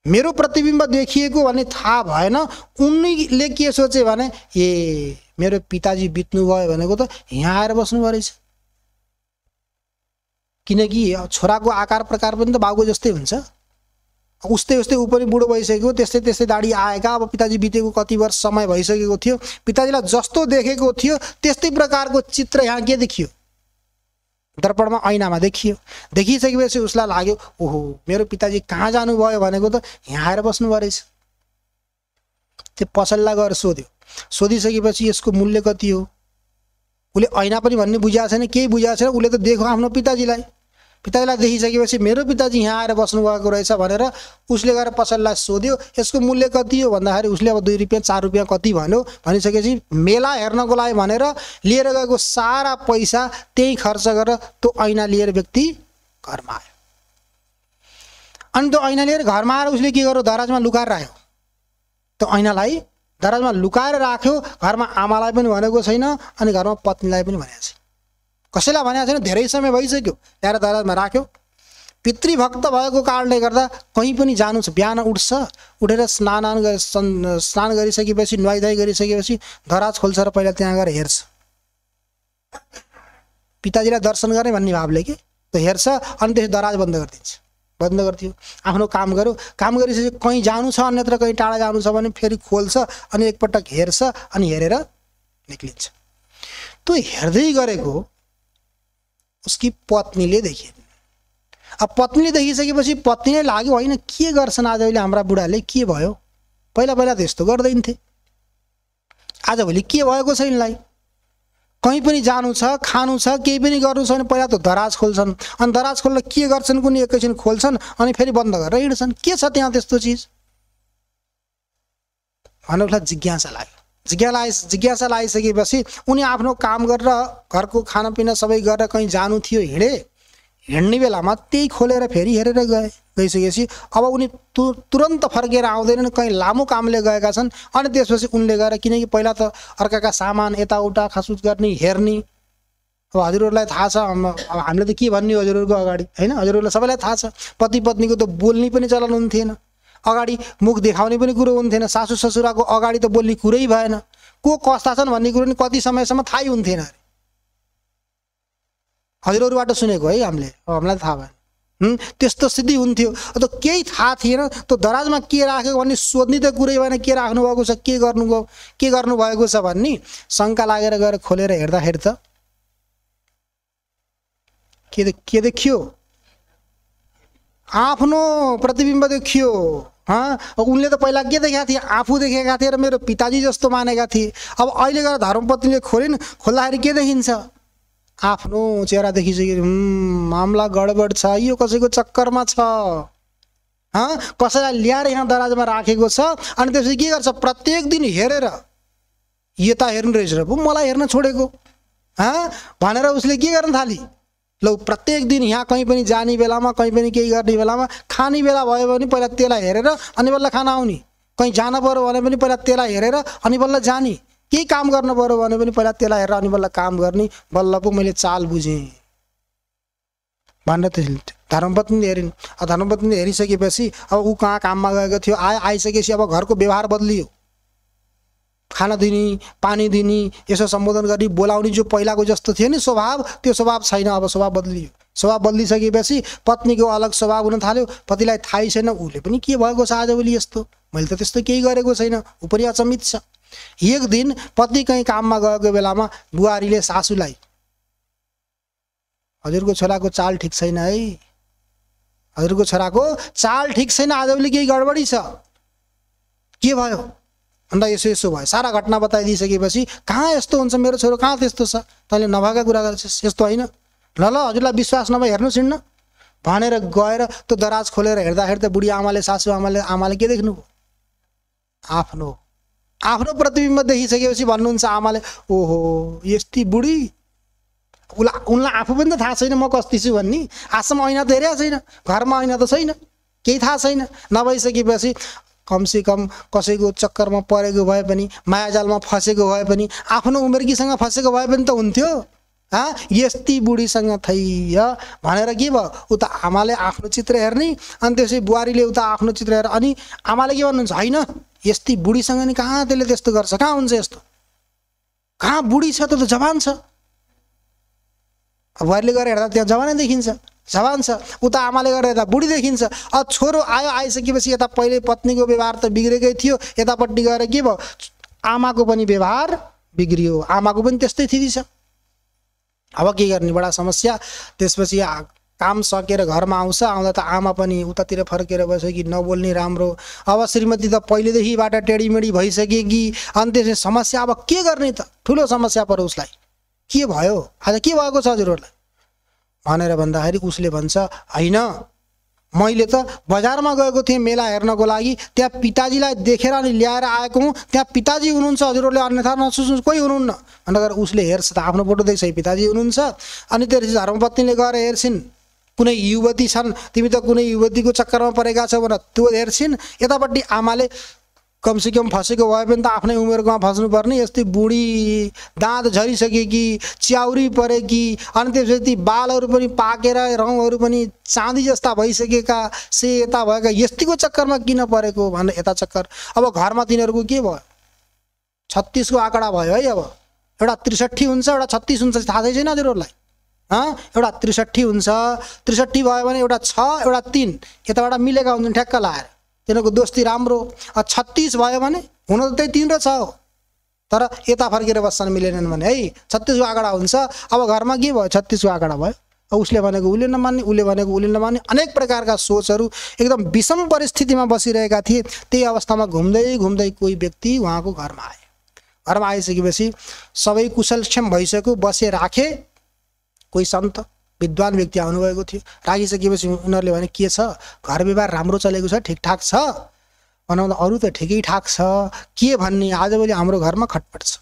मेरो प्रतिबिम्ब देखिएको भन्ने थाहा भएन। उनले के सोचे भने ए मेरो पिताजी बित्नु भयो भनेको त यहाँ आएर बस्नु परेछ। किनकि छोराको आकार प्रकार पनि त बाबुको जस्तै हुन्छ। उस्तै ऊ पनि बुढो भइसक्यो, त्यस्तै दाढी आएका। अब पिताजी बितेको कति वर्ष समय भइसकेको थियो। पिताजीलाई जस्तो देखेको थियो त्यस्तै प्रकारको चित्र यहाँ के देखियो? दर्पणमा ऐनामा देखियो। देखिसकेपछि उसलाई लाग्यो ओहो मेरो पिताजी कहाँ जानुभयो भनेको त यहाँ आएर बस्नु परेछ। त्यो पसललाई गएर सोध्यो। सोधिसकेपछि यसको मूल्य कति हो? उसले ऐना पनि भन्ने बुझाएको छैन, केही बुझाएको छैन। उसले त देखो आफ्नो पिताजीलाई। पिताजीलाई देखिसकेपछि मेरो पिताजी यहाँ आएर बस्नुभएको रहेछ भनेर उसले गएर पसललाई सोध्यो यसको मूल्य कति हो भन्दाखेरि उसले अब 2 रुपियाँ 4 रुपियाँ कति भन्यो। भनिसकेपछि मेला हेर्नको लागि भनेर लिएर गएको सारा पैसा त्यही खर्च गरेर त्यो ऐना लिएर व्यक्ति घरमा आयो। अनि त्यो ऐना लिएर घरमा आएर उसले के गर्यो? दराजमा लुकाएर राख्यो। त्यो ऐनालाई दराजमा लुकाएर राख्यो। घरमा आमालाई पनि भनेको छैन अनि घरमा पत्नीलाई पनि भनेको छैन, कसैलाई भनेको छैन। धेरै समय भइसक्यो, ल्याएर दराजमा राख्यो। पितृभक्त भएको कारणले गर्दा कहीँ पनि जानु छ, बिहान उठ्छ, उठेर स्नान गरिसकेपछि नुहाइधुवाइ गरिसकेपछि दराज खोल्छ र पहिला त्यहाँ गएर हेर्छ। पिताजीलाई दर्शन गर्ने भन्ने भावले के त्यो हेर्छ अनि त्यसपछि दराज बन्द गरिदिन्छ। बन्द गर्थ्यो, आफ्नो काम गर्यो। काम गरिसकेपछि कहीँ जानु छ अन्यत्र कहीँ टाढा जानु छ भने फेरि खोल्छ अनि एकपटक हेर्छ अनि हेरेर निक्लिन्छ। त्यो हेर्दै गरेको उसकी पत्नीले देखे। अब पत्नीले देखिसकेपछि पत्नीले लाग्यो होइन के गर्छन् आजभोलि हाम्रा बुढाले, के भयो? पहिला पहिला त यस्तो गर्दैन थिए, आजभोलि के भएको छ यिनलाई? कहीँ पनि जानु छ, खानु छ, केही पनि गर्नु छैन, पहिला त दराज खोल्छन्। अनि दराज खोल्दा के गर्छन् कुनै एकैछिन खोल्छन् अनि फेरि बन्द गरेर हिँड्छन्। के छ त्यहाँ त्यस्तो चिज भनेर उसलाई जिज्ञासा लाग्यो। जिज्ञासा लागिसकेपछि उनी आफ्नो काम गरेर घरको खानापिना सबै गरेर कहीँ जानु थियो, हिँडे। हिँड्ने बेलामा त्यही खोलेर फेरि हेरेर गइसकेपछि अब उनी तुरन्त फर्केर आउँदैनन्, कहीँ लामो कामले गएका छन्। अनि त्यसपछि उनले गएर, किनकि पहिला त अर्काका सामान यताउता खसुच गर्ने हेर्ने, अब हजुरहरूलाई थाहा छ, अब हामीले त के भन्ने हजुरहरूको अगाडि, होइन? हजुरहरूलाई सबैलाई थाहा छ, पति पत्नीको त बोल्ने पनि चलन हुन्थेन, अगाडि मुख देखाउने पनि कुरो हुन्थेन, सासू ससुराको अगाडि त बोल्ने कुरै भएन, को कस्ता छन् भन्ने कुरो नि कति समयसम्म थाहै हुन्थेन अरे। हजुरहरूबाट सुनेको है हामीले, हामीलाई थाहा भएन। त्यस्तो स्थिति हुन्थ्यो। त केही थाहा थिएन, त्यो दराजमा के राखेको भन्ने सोध्ने त कुरै भएन, के राख्नु भएको छ, के गर्नुभएको छ भन्ने शङ्का लागेर गएर खोलेर हेर्दाखेरि त के देखियो? आफ्नो प्रतिबिम्ब देखियो। उनले त पहिला के देखेका थिए? आफू देखेका थिए र मेरो पिताजी जस्तो मानेका थिए। अब अहिले गएर धर्मपत्नीले खोल्दाखेरि के देखिन्छ? आफ्नो चेहरा देखिसक्यो। मामला गडबड छ, यो कसैको चक्करमा छ, कसैलाई ल्याएर यहाँ दराजमा राखेको छ। अनि त्यसपछि के गर्छ? प्रत्येक दिन हेरेर यता हेर्नु रहेछ र मलाई हेर्न छोडेको भनेर उसले के गर्न थाली? लौ प्रत्येक दिन यहाँ कहीँ पनि जाने बेलामा, कहीँ पनि केही गर्ने बेलामा, खाने बेला भयो भने पहिला त्यसलाई हेरेर अनि बल्ल खाना आउने, कहीँ जानु पर्यो भने पनि पहिला त्यसलाई हेरेर अनि बल्ल जाने, केही काम गर्नु पर्यो भने पनि पहिला त्यसलाई हेरेर अनि बल्ल काम गर्ने। बल्ल पो मैले चाल बुझेँ भनेर त्यसले धर्मपत्नीले हेरिन्। धर्मपत्नीले हेरिसकेपछि अब ऊ कहाँ काममा गएको थियो, आइसकेपछि अब घरको व्यवहार बदलियो। खाना दिने, पानी दिने, यसो सम्बोधन गर्ने, बोलाउने जो पहिलाको जस्तो थियो नि स्वभाव, त्यो स्वभाव छैन। अब स्वभाव बदलियो। स्वभाव बदलिसकेपछि पत्नीको अलग स्वभाव हुन थाल्यो। पतिलाई थाहै छैन उसले पनि के भएको छ आजभोलि यस्तो, मैले त त्यस्तो केही गरेको छैन, ऊ पनि अचम्मित छ। एक दिन पति कहीँ काममा गएको बेलामा बुहारीले सासूलाई, हजुरको छोराको चाल ठिक छैन है, हजुरको छोराको चाल ठिक छैन, आजभोलि केही गडबडी छ, के भयो अन्त यसो भयो। सारा घटना बताइदिइसकेपछि कहाँ यस्तो हुन्छ, मेरो छोरो कहाँ त्यस्तो छ, तैँले नभएका कुरा गर्छस्, यस्तो होइन, ल हजुरलाई विश्वास नभए हेर्नुहोस् हिँड्न भनेर गएर त्यो दराज खोलेर हेर्दाखेरि त बुढी आमाले, सासू आमाले के देख्नुभयो? आफ्नो प्रतिबिम्ब देखिसकेपछि भन्नुहुन्छ आमाले, ओहो यस्ती बुढी, उनलाई आफू पनि त थाहा छैन म कस्ती छु भन्ने, आजसम्म ऐना त हेरेको छैन, घरमा ऐना त छैन, केही थाहा छैन। नभइसकेपछि कमसेकम कसैको चक्करमा परेको भए पनि, मायाजालमा फसेको भए पनि, आफ्नो उमेरकीसँग फसेको भए पनि त हुन्थ्यो। यस्ती बुढीसँग थैय भनेर के भयो? उता आमाले आफ्नो चित्र हेर्ने, अनि त्यसै बुहारीले उता आफ्नो चित्र हेरेर, अनि आमाले के भन्नुहुन्छ? होइन यस्ती बुढीसँग नि कहाँ त्यसले त्यस्तो गर्छ, कहाँ हुन्छ यस्तो, कहाँ बुढी छ, त्यो त जवान छ। बुहारीले गएर हेर्दा त्यहाँ जवानै देखिन्छ, जवान छ। उता आमाले गएर हेर्दा बुढी देखिन्छ। छोरो आइसकेपछि यता पहिले पत्नीको व्यवहार त बिग्रेकै थियो, यतापट्टि गएर के भयो? आमाको पनि व्यवहार बिग्रियो, आमाको पनि त्यस्तै स्थिति छ। अब के गर्ने? बडा समस्या। त्यसपछि काम सकेर घरमा आउँदा त आमा पनि उतातिर फर्केर बस्यो कि नबोल्ने राम्रो। अब श्रीमती त पहिलेदेखिबाट टेढीमेढी भइसकेकी, अनि त्यसपछि समस्या। अब के गर्ने त? ठुलो समस्या पर्यो उसलाई। के भयो आज, के भएको छ हजुरहरूलाई भनेर भन्दाखेरि उसले भन्छ, होइन मैले त बजारमा गएको थिएँ मेला हेर्नको लागि, त्यहाँ पिताजीलाई देखेर अनि ल्याएर आएको हुँ, त्यहाँ पिताजी हुनुहुन्छ, हजुरहरूले अन्यथा नसोच्नु कोही हुनुहुन्न भनेर उसले हेर्छ त आफ्नो फोटो देख्छ पिताजी हुनुहुन्छ। अनि त्यसपछि धर्मपत्नीले गएर हेर्छिन्, कुनै युवती छन्, तिमी त कुनै युवतीको चक्करमा परेका छौ भनेर त्यो हेर्छिन्। यतापट्टि आमाले कमसेकम फसेको भए पनि त आफ्नै उमेरकोमा फस्नुपर्ने, यस्तै बुढी दाँत झरिसकेकी, च्याउरी परेकी, अनि त्यसपछि बालहरू पनि पाकेर रौँहरू पनि चाँदी जस्ता भइसकेका, सेता भएका, यस्तीको चक्करमा किन परेको भनेर यता चक्कर। अब घरमा तिनीहरूको के भयो? 36 को आँकडा भयो है। अब एउटा 63 हुन्छ, एउटा 36 हुन्छ, थाहा छैन हजुरहरूलाई? एउटा 63 हुन्छ, 63 भयो भने एउटा 6 एउटा 3 यताबाट मिलेका हुन्छन् ठ्याक्क लाएर, तिनीहरूको दोस्ती राम्रो। 36 भयो भने हुन त त्यही 3 र 6 हो, तर यता फर्केर बस्छन् मिलेनन् भने है 36 को आँकडा हुन्छ। अब घरमा के भयो? 36 को आँकडा भयो। उसले भनेको उसले नमान्ने, उसले भनेको उसले नमान्ने, अनेक प्रकारका सोचहरू एकदम विषम परिस्थितिमा बसिरहेका थिए। त्यही अवस्थामा घुम्दै घुम्दै कोही व्यक्ति उहाँको घरमा आए। घरमा आइसकेपछि सबै कुशलक्षम भइसक्यो, बसे राखे। कोही सन्त विद्वान व्यक्ति आउनुभएको थियो। राखिसकेपछि उनीहरूले भने के छ, घर व्यवहार राम्रो चलेको छ, ठिकठाक छ भनौँ त? अरू त ठिकै ठाक छ, के भन्ने? आजभोलि हाम्रो घरमा खटपट छ।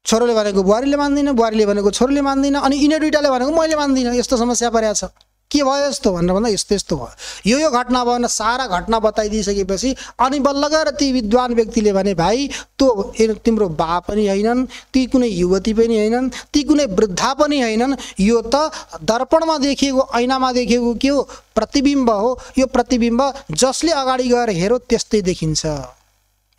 छोरोले भनेको बुहारीले मान्दिनँ, बुहारीले भनेको छोरोले मान्दिनँ, अनि यिनीहरू दुईटाले भनेको मैले मान्दिनँ। यस्तो समस्या परेको छ। के भयो यस्तो भनेर भन्दा यस्तो यस्तो भयो, यो घटना भयो भने सारा घटना बताइदिइसकेपछि अनि बल्ल गएर ती विद्वान व्यक्तिले भने भाइ त्यो तिम्रो बा पनि होइनन्, ती कुनै युवती पनि होइनन्, ती कुनै वृद्धा पनि होइनन्, यो त दर्पणमा देखिएको ऐनामा देखिएको के हो प्रतिबिम्ब हो। यो प्रतिबिम्ब जसले अगाडि गएर हेरो त्यस्तै देखिन्छ,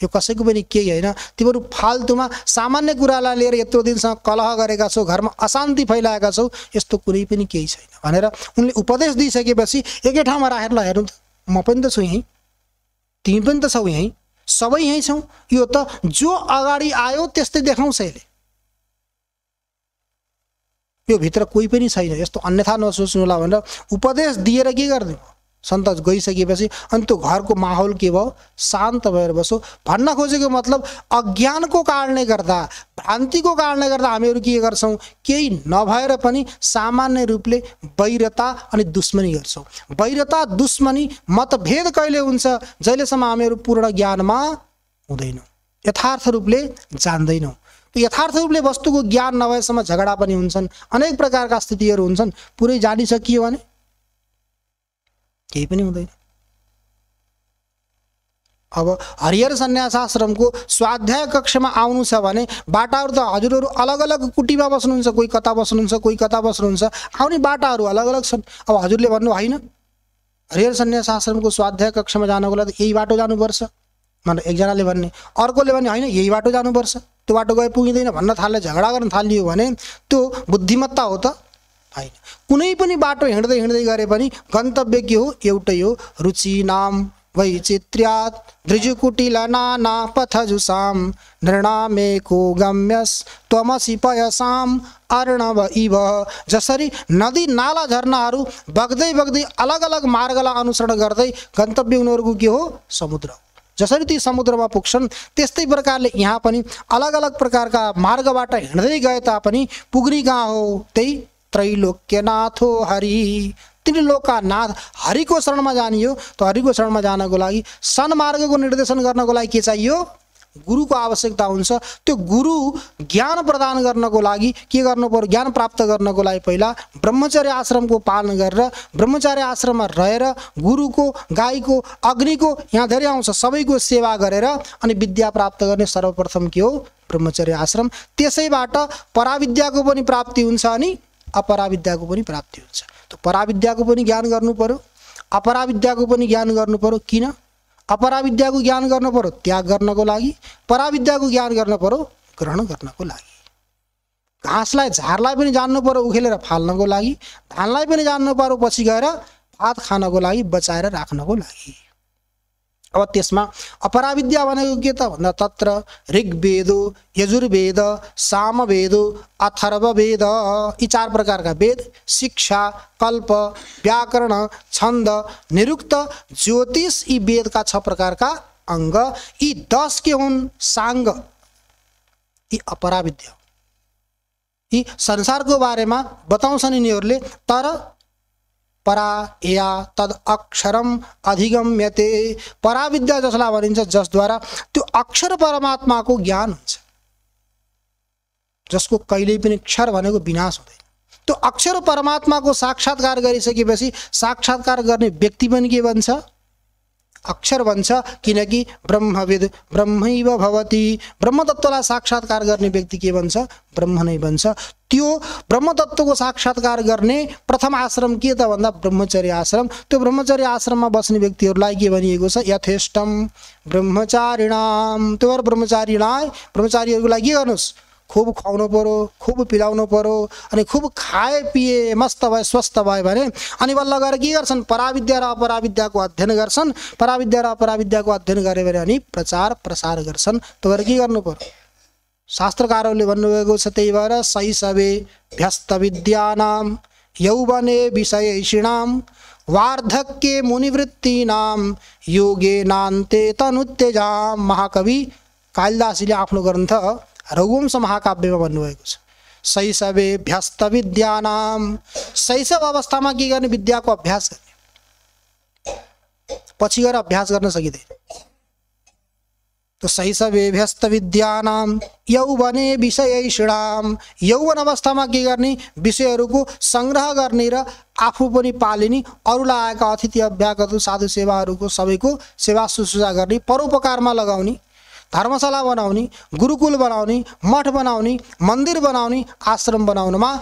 यो कसैको पनि केही होइन। तिमीहरू फाल्तुमा सामान्य कुरालाई लिएर यत्रो दिनसम्म कलह गरेका छौ, घरमा अशान्ति फैलाएका छौ, यस्तो कुनै पनि केही छैन भनेर उनले उपदेश दिइसकेपछि एकै ठाउँमा राखेर ल हेर्नु त, म पनि त छु यहीँ, तिमी पनि त छौ यहीँ, सबै यहीँ छौँ। यो त जो अगाडि आयो त्यस्तै देखाउँछ यसले, यो भित्र कोही पनि छैन, यस्तो अन्यथा नसोच्नुहोला भनेर उपदेश दिएर के गरिदिनु। सन्त गइसकेपछि अनि त्यो घरको माहौल के भयो, शान्त भएर बसो। भन्न खोजेको मतलब अज्ञानको कारणले गर्दा, भ्रान्तिको कारणले गर्दा हामीहरू के गर्छौँ, केही नभएर पनि सामान्य रूपले वैरता अनि दुश्मनी गर्छौँ। वैरता दुश्मनी मतभेद कहिले हुन्छ, जहिलेसम्म हामीहरू पूर्ण ज्ञानमा हुँदैनौँ, यथार्थ रूपले जान्दैनौँ। यथार्थ रूपले वस्तुको ज्ञान नभएसम्म झगडा पनि हुन्छन्, अनेक प्रकारका स्थितिहरू हुन्छन्। पुरै जानिसकियो भने केही पनि हुँदैन। अब हरिहर सन्यास आश्रमको स्वाध्याय कक्षमा आउनु छ भने बाटाहरू त हजुरहरू अलग अलग कुटीमा बस्नुहुन्छ, कोही कता बस्नुहुन्छ, कोही कता बस्नुहुन्छ, आउने बाटाहरू अलग अलग छन्। अब हजुरले भन्नु होइन हरिहर सन्यास आश्रमको स्वाध्याय कक्षमा जानको लागि यही बाटो जानुपर्छ भनेर एकजनाले भन्ने, अर्कोले भन्ने होइन यही बाटो जानुपर्छ, त्यो बाटो गए पुगिँदैन भन्न थाल्यो, झगडा गर्न थालियो भने त्यो बुद्धिमत्ता हो त होइन। कुनै पनि बाटो हिँड्दै हिँड्दै गरे पनि गन्तव्य के हो, एउटै हो, रुचि नाम वैचित्र्यात् दृजुकुटिल नाना पथजुसाम नृणामेको गम्यस त्वमसि पयसाम अर्णव इव। जसरी नदी नाला झरनाहरू बग्दै बग्दै अलग अलग मार्गलाई अनुसरण गर्दै गन्तव्य उनीहरूको के हो, समुद्र। जसरी ती समुद्रमा पुग्छन् त्यस्तै प्रकारले यहाँ पनि अलग अलग प्रकारका मार्गबाट हिँड्दै गए तापनि पुग्ने कहाँ हो, त्यही त्रैलोक्यनाथो हरि, त्रिलोका नाथ हरिको शरणमा जानियो। त हरिको शरणमा जानको लागि सन्मार्गको निर्देशन गर्नको लागि के चाहियो, गुरुको आवश्यकता हुन्छ। त्यो गुरु ज्ञान प्रदान गर्नको लागि के गर्नु पर्यो, ज्ञान प्राप्त गर्नको लागि पहिला ब्रह्मचर्य आश्रमको पालन गरेर ब्रह्मचर्य आश्रममा रहेर गुरुको, गाईको, अग्निको, यहाँ धेरै आउँछ, सबैको सेवा गरेर अनि विद्या प्राप्त गर्ने सर्वप्रथम के हो, ब्रह्मचर्य आश्रम। त्यसैबाट पराविद्याको पनि प्राप्ति हुन्छ अनि अपराविद्याको पनि प्राप्ति हुन्छ। त पराविद्याको पनि ज्ञान गर्नु पर्यो, अपराविद्याको पनि ज्ञान गर्नु पर्यो। किन अपराविद्याको ज्ञान गर्नु पर्यो, त्याग गर्नको लागि, पराविद्याको ज्ञान गर्नु पर्यो, ग्रहण गर्नको लागि। घाँसलाई झारलाई पनि जान्नु पर्यो उखेलेर फाल्नको लागि, धानलाई पनि जान्नु पर्यो पछि गएर भात खानको लागि, बचाएर राख्नको लागि। अब त्यसमा अपराविद्या भनेको के त भन्दा तत्र ऋग्वेद, यजुर्वेद, सामवेद, अथर्ववेद, यी 4 प्रकारका वेद, शिक्षा, कल्प, व्याकरण, छन्द, निरुक्त, ज्योतिष, यी वेदका 6 प्रकारका अङ्ग, यी 10 के हुन्, साङ्ग, यी अपराविद्या। यी संसारको बारेमा बताउँछन् यिनीहरूले, तर परा या तद अक्षरम अधिगम्यते, पराविद्या जसलाई भनिन्छ जसद्वारा त्यो अक्षर परमात्माको ज्ञान हुन्छ, जसको कहिल्यै पनि क्षर भनेको विनाश हुँदैन। त्यो अक्षर परमात्माको साक्षात्कार गरिसकेपछि साक्षात्कार गर्ने व्यक्ति पनि के भन्छ, अक्षर भन्छ। किनकि ब्रह्मविद ब्रह्मैव भवति, ब्रह्मतत्त्वलाई साक्षात्कार गर्ने व्यक्ति के भन्छ, ब्रह्म नै भन्छ। त्यो ब्रह्मतत्त्वको साक्षात्कार गर्ने प्रथम आश्रम के त भन्दा ब्रह्मचर्य आश्रम। त्यो ब्रह्मचर्य आश्रममा बस्ने व्यक्तिहरूलाई के भनिएको छ, यथेष्टम ब्रह्मचारिणाम। त्यो ब्रह्मचारीहरूको लागि के गर्नुहोस्, खूब खुवाउनु पर्यो, खूब पिलाउनु पर्यो, अनि खूब खाए पिए मस्त भए स्वस्थ भए भने अनि बल्ल गएर के गर्छन्, पराविद्या र अपराविद्याको अध्ययन गर्छन्। पराविद्या र अपराविद्याको अध्ययन गरे भने अनि प्रचार प्रसार गर्छन्। त्यो भएर के गर्नु पर्यो, शास्त्रकारहरूले भन्नुभएको छ, त्यही भएर शैशवे भ्यस्त विद्यानाम यौवने विषयैषिणाम वार्धक्ये मुनिवृत्तिनाम योगे नान्ते तनुत्यजाम। महाकवि कालिदासले आफ्नो ग्रन्थ रघुवंश महाकाव्यमा भन्नुभएको छ, शैशवे भ्यस्त विद्यानाम, शैशव अवस्थामा के गर्ने, विद्याको अभ्यास गर्ने, पछि गएर अभ्यास गर्न सकिँदैन। तो शैशवेभ्यस्त विद्यानाम यौवने विषयैषिणाम, यौवन अवस्थामा के गर्ने विषयहरूको संग्रह गर्ने र आफू पनि पालिने, अरूलाई आएका अतिथि अभ्यागत साधु सेवाहरूको सबैको सेवा शुश्रूषा गर्ने, परोपकारमा लगाउने, धर्मशाला बनाउने, गुरुकुल बनाउने, मठ बनाउने, मन्दिर बनाउने, आश्रम बनाउनमा,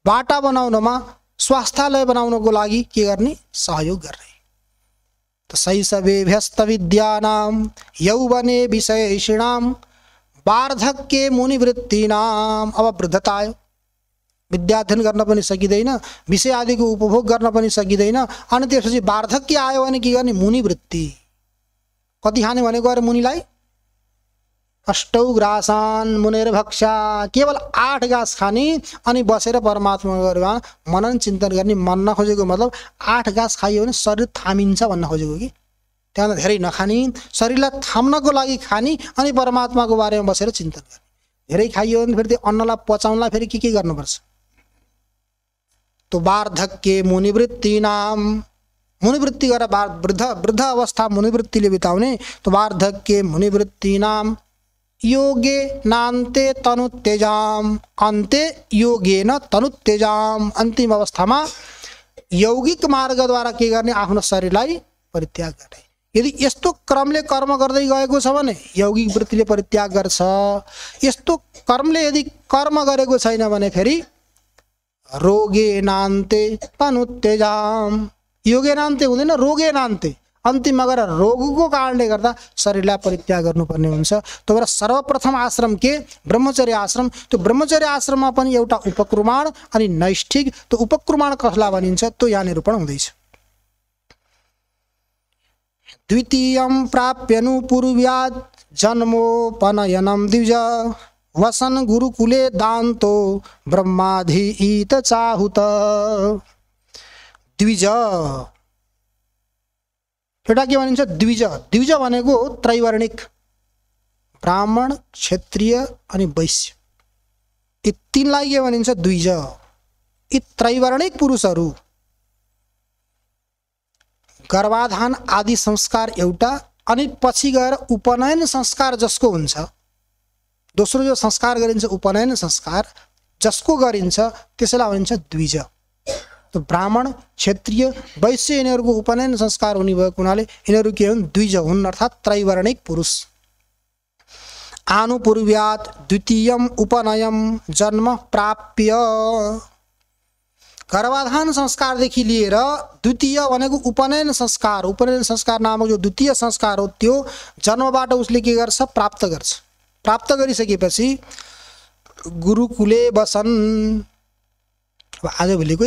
बाटा बनाउनमा, स्वास्थ्यालय बनाउनको लागि के गर्ने? सहयोग गर्ने। तो शैशवेभ्यस्त विद्यानाम यौवने विषयैषिणाम वार्धक्ये मुनिवृत्तिनाम। अब वृद्धता आयो, विद्याध्ययन गर्न पनि सकिँदैन, विषय आदिको उपभोग गर्न पनि सकिँदैन, अनि त्यसपछि वार्धक्य आयो भने के गर्ने? मुनिवृत्ति। कति खाने भनेको अरे मुनिलाई? अष्टौ ग्रासान मुनिर्भक्षा, केवल 8 घाँस खाने अनि बसेर परमात्मामा मनन चिन्तन गर्ने। मन नखोजेको मतलब 8 घाँस खाइयो भने शरीर थामिन्छ भन्न खोजेको कि त्यहाँ धेरै नखाने, शरीरलाई थाम्नको लागि खाने अनि परमात्माको बारेमा बसेर चिन्तन गर्ने। धेरै खाइयो भने फेरि त्यो अन्नलाई पचाउनलाई फेरि के गर्नुपर्छ? तो वार्धक्य मुनिवृत्ति नाम, मुनिवृत्ति गरेर वृद्ध अवस्था मुनिवृत्तिले बिताउने। तो वार्धक्य मुनिवृत्ति नाम योगे नान्ते तनुत्यजाम, अन्ते योगेन तनुत्यजाम, अन्तिम अवस्थामा यौगिक मार्गद्वारा के गर्ने? आफ्नो शरीरलाई परित्याग गर्ने। यदि यस्तो क्रमले कर्म गर्दै गएको छ भने यौगिक वृत्तिले परित्याग गर्छ। यस्तो कर्मले यदि कर्म गरेको छैन भने फेरि रोगे नान्ते तनुत्यजाम, योगे नान्ते हुँदैन, रोगे नान्ते, अन्तिममा गएर रोगको कारणले गर्दा शरीरलाई परित्याग गर्नुपर्ने हुन्छ। तो भएर सर्वप्रथम आश्रम के? ब्रह्मचर्य आश्रम। त्यो ब्रह्मचर्य आश्रममा पनि एउटा उपक्रमाण अनि नैष्ठिक। त्यो उपक्रमाण कसलाई भनिन्छ? त्यो यहाँ निरूपण हुँदैछ। द्वितीयं प्राप्यनुपूर्व्यात् जन्मोपनयनं द्विज वसन गुरुकुले दान्तो ब्रह्माधीत चाहुत। द्विज एउटा के भनिन्छ? द्विज। द्विज भनेको त्रैवर्णिक, ब्राह्मण, क्षत्रिय अनि वैश्य, यी तीनलाई के भनिन्छ? द्विज। यी त्रैवर्णिक पुरुषहरू गर्भाधान आदि संस्कार एउटा, अनि पछि गएर उपनयन संस्कार जसको हुन्छ, दोस्रो जो संस्कार गरिन्छ उपनयन संस्कार जसको गरिन्छ त्यसलाई भनिन्छ द्विज। तो ब्राह्मण, क्षत्रिय, वैश्य यिनीहरूको उपनयन संस्कार हुने भएको हुनाले यिनीहरू के हुन्? द्विज हुन्, अर्थात् त्रैवर्णिक पुरुष। आनुपूर्व्यात् द्वितीयम् उपनयम जन्म प्राप्य, गर्भाधान संस्कारदेखि लिएर द्वितीय भनेको उपनयन संस्कार, उपनयन संस्कार नामक जो द्वितीय संस्कार हो त्यो जन्मबाट उसले के गर्छ? प्राप्त गर्छ। प्राप्त गरिसकेपछि गुरुकुले बसन। आजभोलिको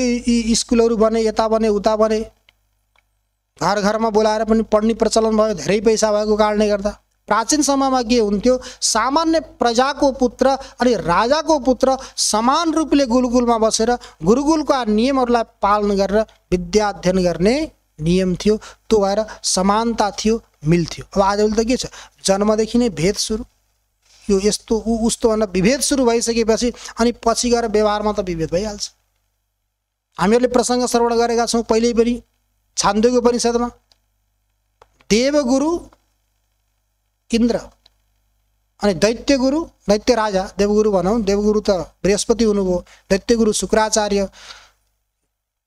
स्कुलहरू बने, यता बने उता बने, घर घरमा बोलाएर पनि पढ्ने प्रचलन भयो, धेरै पैसा भएको कारणले गर्दा। प्राचीन समयमा के हुन्थ्यो? सामान्य प्रजाको पुत्र अनि राजाको पुत्र समान रूपले गुरुकुलमा बसेर गुरुकुलका नियमहरूलाई पालन गरेर विद्या अध्ययन गर्ने नियम थियो। त्यो भएर समानता थियो, मिल्थ्यो। अब आजभोलि त के छ? जन्मदेखि नै भेद सुरु, यो यस्तो उस्तो भनेर विभेद सुरु भइसकेपछि अनि पछि गएर व्यवहारमा त विभेद भइहाल्छ। हामीहरूले प्रसङ्ग श्रवण गरेका छौँ पहिल्यै पनि छान्दोग्य उपनिषदमा। देवगुरु इन्द्र अनि दैत्य गुरु, दैत्य राजा, देवगुरु भनौँ, देवगुरु त बृहस्पति हुनुभयो, दैत्यगुरु शुक्राचार्य,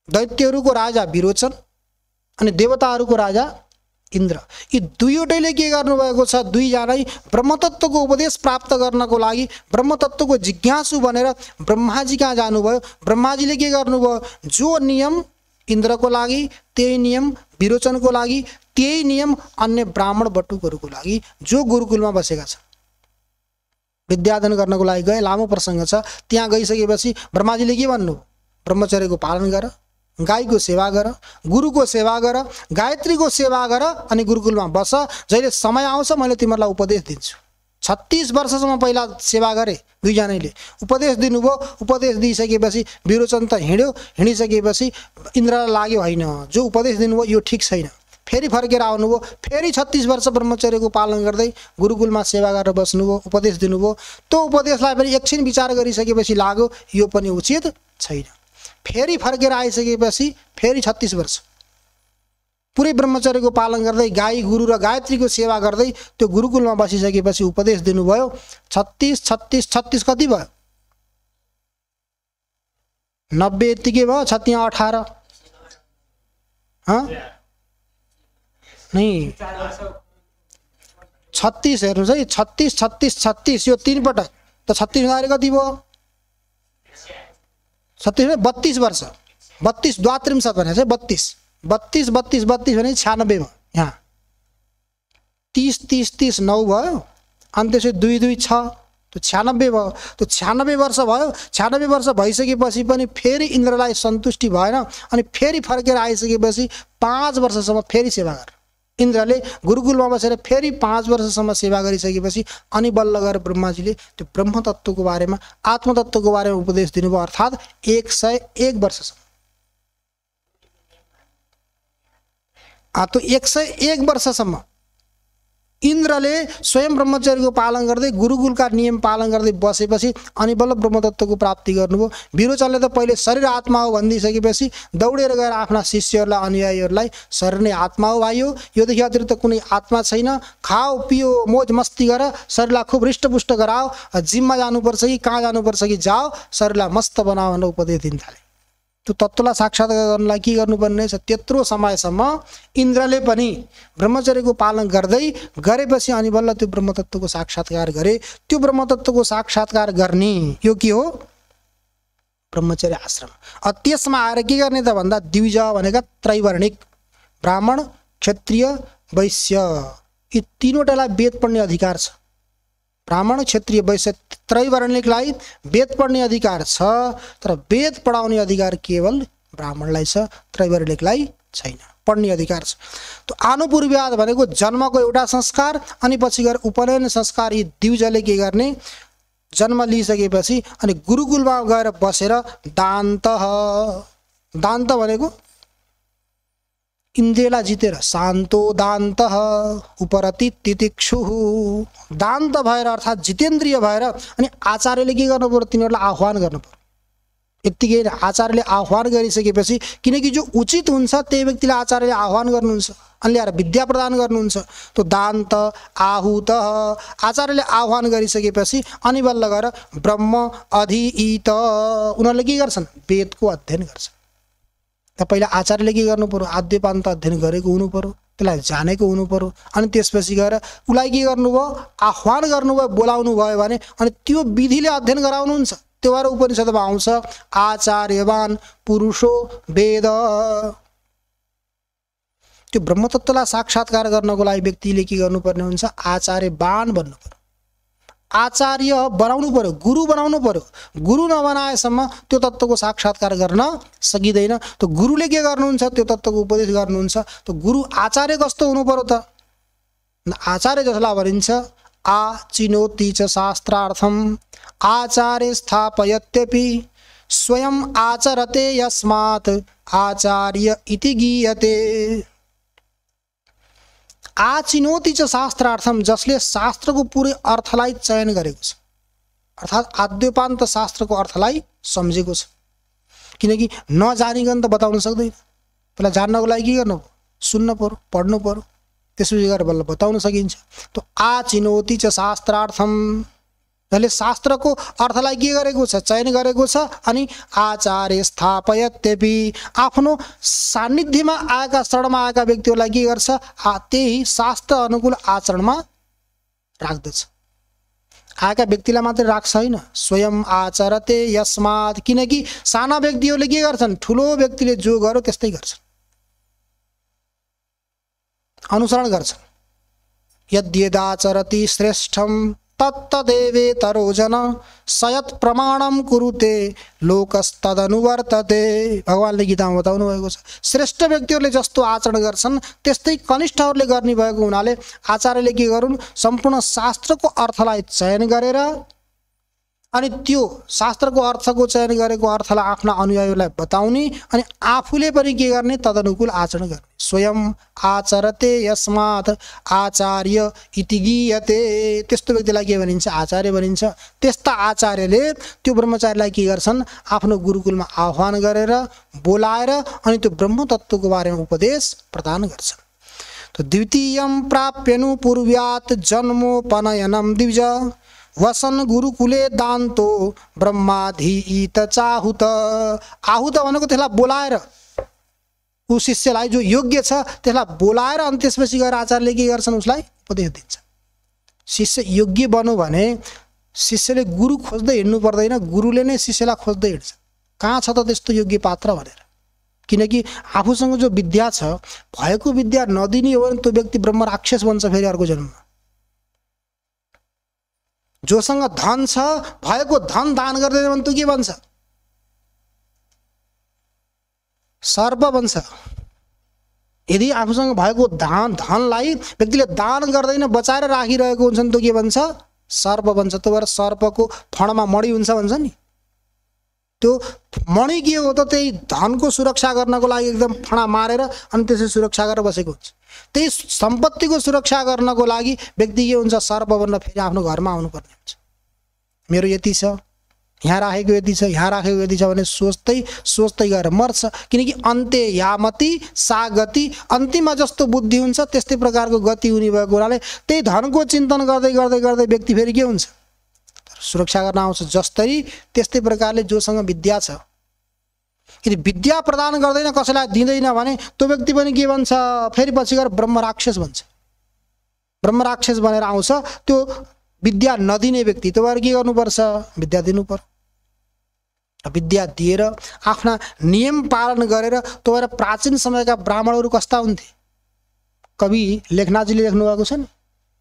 दैत्यहरूको राजा विरोचन अनि देवताहरूको राजा इन्द्र। यी दुईवटैले के गर्नुभएको छ? दुईजनै ब्रह्मतत्त्वको उपदेश प्राप्त गर्नको लागि ब्रह्मतत्त्वको जिज्ञासु बनेर ब्रह्माजी कहाँ जानुभयो। ब्रह्माजीले के गर्नुभयो? जो नियम इन्द्रको लागि त्यही नियम विरोचनको लागि, त्यही नियम अन्य ब्राह्मण बटुकहरूको लागि जो गुरुकुलमा बसेका छन्। विद्याध्ययन गर्नको लागि गए, लामो प्रसङ्ग छ। त्यहाँ गइसकेपछि ब्रह्माजीले के भन्नु? ब्रह्मचर्यको पालन गर, गाईको सेवा गर, गुरुको सेवा गर, गायत्रीको सेवा गर अनि गुरुकुलमा बस। जहिले समय आउँछ मैले तिमीहरूलाई उपदेश दिन्छु। 36 वर्षसम्म पहिला सेवा गरे दुईजनाले, उपदेश दिनुभयो। उपदेश दिइसकेपछि विरोचन त हिँड्यो, हिँडिसकेपछि इन्द्रलाई लाग्यो होइन जो उपदेश दिनुभयो यो ठिक छैन। फेरि फर्केर आउनुभयो, फेरि 36 वर्ष ब्रह्मचर्यको पालन गर्दै गुरुकुलमा सेवा गरेर बस्नुभयो, उपदेश दिनुभयो। त्यो उपदेशलाई फेरि एकछिन विचार गरिसकेपछि लाग्यो यो पनि उचित छैन। फेरि फर्केर आइसकेपछि फेरि 36 वर्ष पुरै ब्रह्मचर्यको पालन गर्दै गाई गुरु र गायत्रीको सेवा गर्दै त्यो गुरुकुलमा बसिसकेपछि उपदेश दिनुभयो। 36 36 36 कति भयो? 90 यतिकै भयो। 36 18 नहीं 36 हेर्नुहोस् है, 36 36 36 यो 3 पटक त 36 हुँदाखेरि कति भयो? 36 32 वर्ष। 32 द्वात्रिंशत भने चाहिँ 32 32 32 32 भने 96 भयो। यहाँ 30 30 30 9 भयो अनि त्यसै 2 2 6 त्यो 96 भयो। त्यो 96 वर्ष भयो। 96 वर्ष भइसकेपछि पनि फेरि इन्द्रलाई सन्तुष्टि भएन अनि फेरि फर्केर आइसकेपछि 5 वर्षसम्म फेरि सेवा गर। इन्द्रले गुरुकुलमा बसेर फेरि 5 वर्षसम्म सेवा गरिसकेपछि अनि बल्ल गएर ब्रह्माजीले त्यो ब्रह्म तत्त्वको बारेमा आत्म तत्त्वको बारेमा उपदेश दिनुभयो। अर्थात् 101 वर्षसम्म। तो 101 वर्षसम्म इन्द्रले स्वयं ब्रह्मचर्यको पालन गर्दै गुरुकुलका नियम पालन गर्दै बसेपछि अनि बल्ल ब्रह्मतत्त्वको प्राप्ति गर्नुभयो। विरोचनले त पहिले शरीर आत्मा हो भनिदिइसकेपछि दौडेर गएर आफ्ना शिष्यहरूलाई अनुयायीहरूलाई शरीर नै आत्मा हो भाइ हो, योदेखि अतिरिक्त कुनै आत्मा छैन, खाओ पियो मोज मस्ती गर, शरीरलाई खुब हृष्टपुष्ट गराओ, जिममा जानुपर्छ कि कहाँ जानुपर्छ कि जाओ, शरीरलाई मस्त बनाओ भनेर उपदेश दिन थाले। त्यो तत्त्वलाई साक्षात्कार गर्नलाई के गर्नुपर्ने छ? त्यत्रो समयसम्म इन्द्रले पनि ब्रह्मचर्यको पालन गर्दै गरेपछि अनि बल्ल त्यो ब्रह्मतत्त्वको साक्षात्कार गरे। त्यो ब्रह्मतत्त्वको साक्षात्कार गर्ने यो के हो? ब्रह्मचर्य आश्रम। त्यसमा आएर के गर्ने त भन्दा द्विज भनेका त्रैवर्णिक ब्राह्मण क्षत्रिय वैश्य यी तीनवटालाई वेद पढ्ने अधिकार छ। ब्राह्मण क्षत्रिय वैश्य त्रैवर्णिकलाई वेद पढ्ने अधिकार छ, तर वेद पढाउने अधिकार केवल ब्राह्मणलाई छ, त्रैवर्णिकलाई छैन, पढ्ने अधिकार छ। तो आनुपूर्व्याद भनेको जन्मको एउटा संस्कार अनि पछि गएर उपनयन संस्कार। यी द्विजले के गर्ने? जन्म लिइसकेपछि अनि गुरुकुलमा गएर बसेर दान्त, दान्त भनेको इन्द्रियलाई जितेर शान्तो दान्त उपरति तितिक्षु, दान्त भएर अर्थात् जितेन्द्रिय भएर अनि आचार्यले के गर्नु पर्यो? तिनीहरूलाई आह्वान गर्नु पर्यो। यत्तिकै आचार्यले आह्वान गरिसकेपछि किनकि जो उचित हुन्छ त्यही व्यक्तिलाई आचार्यले आह्वान गर्नुहुन्छ अनि ल्याएर विद्या प्रदान गर्नुहुन्छ। तो दान्त आहुत आचार्यले आह्वान गरिसकेपछि अनि बल्ल गएर ब्रह्म अधित उनीहरूले के गर्छन्? वेदको अध्ययन गर्छन्। त पहिला आचार्यले के गर्नु पर्यो? आद्यपान्त अध्ययन गरेको हुनु पर्यो, त्यसलाई जानेको हुनु पर्यो। अनि त्यसपछि गएर उसलाई के गर्नुभयो? आह्वान गर्नुभयो, बोलाउनु भयो भने अनि त्यो विधिले अध्ययन गराउनुहुन्छ। त्यो भएर उपनिषदमा आउँछ आचार्यवान पुरुषो वेद। त्यो ब्रह्मतत्त्वलाई साक्षात्कार गर्नको लागि व्यक्तिले के गर्नुपर्ने हुन्छ? आचार्यवान बन्नु पर्यो, आचार्य बनाउनु पर्यो, गुरु बनाउनु पर्यो। गुरु नबनाएसम्म त्यो तत्त्वको साक्षात्कार गर्न सकिँदैन। त गुरुले के गर्नुहुन्छ? त्यो तत्त्वको उपदेश गर्नुहुन्छ। त गुरु आचार्य कस्तो हुनु पर्यो त? आचार्य जसलाई भनिन्छ आचिनोति च शास्त्रार्थम आचार्य स्थापयत्यपि स्वयं आचरते यस्मात् आचार्य इति गीयते। आचिनोति च शास्त्रार्थम जसले शास्त्रको पुरै अर्थलाई चयन गरेको छ, अर्थात् आद्योपान्त शास्त्रको अर्थलाई सम्झेको छ। किनकि नजानिकन त बताउन सक्दैन, पहिला जान्नको लागि के गर्नु? सुन्न पर्यो, पढ्नु पर्यो, त्यसपछि गएर बल्ल बताउन सकिन्छ। तो आचिनोति च शास्त्रार्थम जसले शास्त्रको अर्थलाई के गरेको छ? चयन गरेको छ। अनि आचार्य स्थापयत्यपि आफ्नो सान्निध्यमा आएका शरणमा आएका व्यक्तिहरूलाई के गर्छ? त्यही शास्त्र अनुकूल आचरणमा राख्दछ। आएका व्यक्तिलाई मात्रै राख्छ होइन, स्वयं आचरते यस्मात्, किनकि साना व्यक्तिहरूले के गर्छन्? ठुलो व्यक्तिले जो गर्यो त्यस्तै गर्छन्, अनुसरण गर्छन्। यद्यदाचरति श्रेष्ठम तत्तदेवेतरो जन सयत् प्रमाणम कुरुते लोकस्तदनुवर्तते। भगवानले गीतामा बताउनु भएको छ श्रेष्ठ व्यक्तिहरूले जस्तो आचरण गर्छन् त्यस्तै कनिष्ठहरूले गर्ने भएको हुनाले आचार्यले के गरून्? सम्पूर्ण शास्त्रको अर्थलाई चयन गरेर अनि त्यो शास्त्रको अर्थको चयन गरेको अर्थलाई आफ्ना अनुयायीलाई बताउने अनि आफूले पनि के गर्ने तदनुकूल आचरण गर्ने। स्वयं आचरते यस्मात् आचार्य इति गीयते, त्यस्तो व्यक्तिलाई के भनिन्छ आचार्य भनिन्छ। त्यस्ता आचार्यले त्यो ब्रह्मचारीलाई के गर्छन् आफ्नो गुरुकुलमा आह्वान गरेर बोलाएर अनि त्यो ब्रह्म तत्त्वको बारेमा उपदेश प्रदान गर्छन्। तो द्वितीयं प्राप्यनु पूर्व्यात् जन्मोपनयनं द्विज वसन गुरुकुले दान्तो ब्रह्माधीत चाहुत। आहुत भनेको त्यसलाई बोलाएर ऊ शिष्यलाई जो योग्य छ त्यसलाई बोलाएर अनि त्यसपछि गएर आचार्यले के गर्छन् उसलाई उपदेश दिन्छ। शिष्य योग्य बन्यो भने शिष्यले गुरु खोज्दै हिँड्नु पर्दैन, गुरुले नै शिष्यलाई खोज्दै हिँड्छ कहाँ छ त त्यस्तो योग्य पात्र भनेर। किनकि आफूसँग जो विद्या छ भएको विद्या नदिने हो भने त्यो व्यक्ति ब्रह्म राक्षस बन्छ फेरि अर्को जन्ममा। जोसँग धन छ भएको धन दान गर्दैन भने त्यो के बन्छ सर्प बन्छ। यदि आफूसँग भएको धनलाई व्यक्तिले दान गर्दैन बचाएर राखिरहेको हुन्छ नि त्यो के बन्छ सर्प बन्छ। त्यो भएर सर्पको फणमा मणि हुन्छ भन्छ नि, त्यो मणि के हो त त्यही धनको सुरक्षा गर्नको लागि एकदम फणा मारेर अनि त्यसै सुरक्षा गरेर बसेको हुन्छ। त्यही सम्पत्तिको सुरक्षा गर्नको लागि व्यक्ति के हुन्छ सर्प बन्न फेरि आफ्नो घरमा आउनुपर्ने हुन्छ। मेरो यति छ यहाँ राखेको यति छ यहाँ राखेको यति छ भने सोच्दै सोच्दै गएर मर्छ। किनकि अन्त्य यामति सा गति, अन्तिममा जस्तो बुद्धि हुन्छ त्यस्तै प्रकारको गति हुने भएको हुनाले त्यही धनको चिन्तन गर्दै गर्दै गर्दै व्यक्ति फेरि के हुन्छ सुरक्षा गर्न आउँछ। जस्तै त्यस्तै प्रकारले जोसँग विद्या छ यदि विद्या प्रदान गर्दैन कसैलाई दिँदैन भने त्यो व्यक्ति पनि के भन्छ फेरि पछि गएर ब्रह्म राक्षस बन्छ। ब्रह्म राक्षस बनेर आउँछ त्यो विद्या नदिने व्यक्ति। त्यो भएर के गर्नुपर्छ विद्या दिनु पर्यो। विद्या दिएर आफ्ना नियम पालन गरेर। त्यो भएर प्राचीन समयका ब्राह्मणहरू कस्ता हुन्थे कवि लेखनाथजीले लेख्नु भएको छ नि,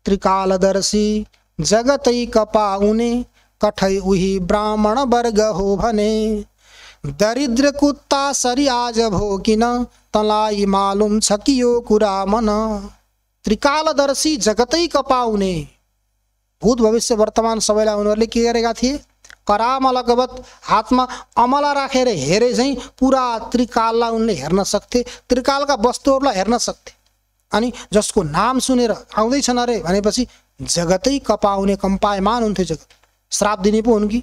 त्रिकालदर्शी जगतै कपाउने कठै उही ब्राह्मण वर्ग हो भने दरिद्र कुत्ता सरी आज भोकिन तलाई मालुम छ कि यो कुरा मन। त्रिकालदर्शी जगतै कपाउने, भूत भविष्य वर्तमान सबैलाई उनीहरूले के गरेका थिए करामलकवत हातमा अमला राखेर हेरे चाहिँ पुरा त्रिकाललाई उनले हेर्न सक्थे, त्रिकालका वस्तुहरूलाई हेर्न सक्थे। अनि जसको नाम सुनेर आउँदैछन् अरे भनेपछि जगतै कपाउने कम्पायमान हुन्थ्यो। जगत श्राप दिने पो हुन् कि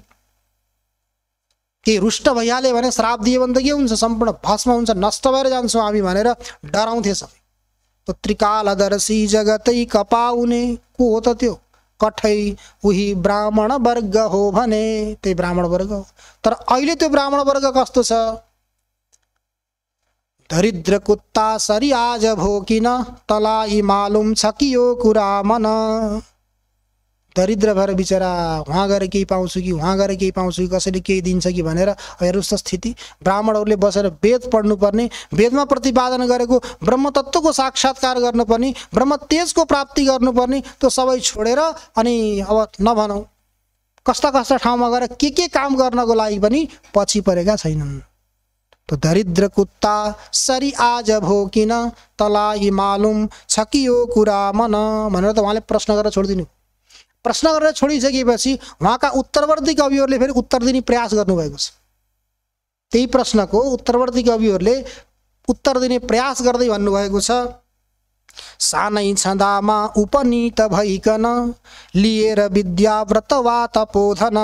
के रुष्ट भइहाल्यो भने श्राप दियो भने त के हुन्छ सम्पूर्ण भस्म हुन्छ नष्ट भएर जान्छौँ हामी भनेर डराउँथे सबै। तो त्रिकालदर्शी जगतै कपाउने को हो त त्यो कठै उही ब्राह्मण वर्ग हो भने त्यही ब्राह्मण वर्ग हो। तर अहिले त्यो ब्राह्मण वर्ग कस्तो छ दरिद्र कुत्ता सरी आज भोकिन तलाई मालुम छ कि यो कुरा मन। दरिद्र भएर बिचरा वहाँ गएर केही पाउँछु कि वहाँ गएर केही पाउँछु कि कसैले केही दिन्छ कि भनेर हेर्नुहोस् त स्थिति। ब्राह्मणहरूले बसेर वेद पढ्नुपर्ने, वेदमा प्रतिपादन गरेको ब्रह्म तत्त्वको साक्षात्कार गर्नुपर्ने, ब्रह्म तेजको प्राप्ति गर्नुपर्ने त्यो सबै छोडेर अनि अब नभनौँ कस्ता कस्ता ठाउँमा गएर के काम गर्नको लागि पनि पछि परेका छैनन्। तो दरिद्र कुत्ता सरी आज भोकिन तलाई मालुम छ कि यो कुरा मन भनेर त उहाँले प्रश्न गरेर छोडिदिनु। प्रश्न गरेर छोडिसकेपछि उहाँका उत्तरवर्ती कविहरूले फेरि उत्तर दिने प्रयास गर्नुभएको छ। त्यही प्रश्नको उत्तरवर्ती कविहरूले उत्तर दिने प्रयास गर्दै भन्नुभएको छ सानै छँदामा उपनीत भइकन लिएर विद्या व्रत वा तपोधन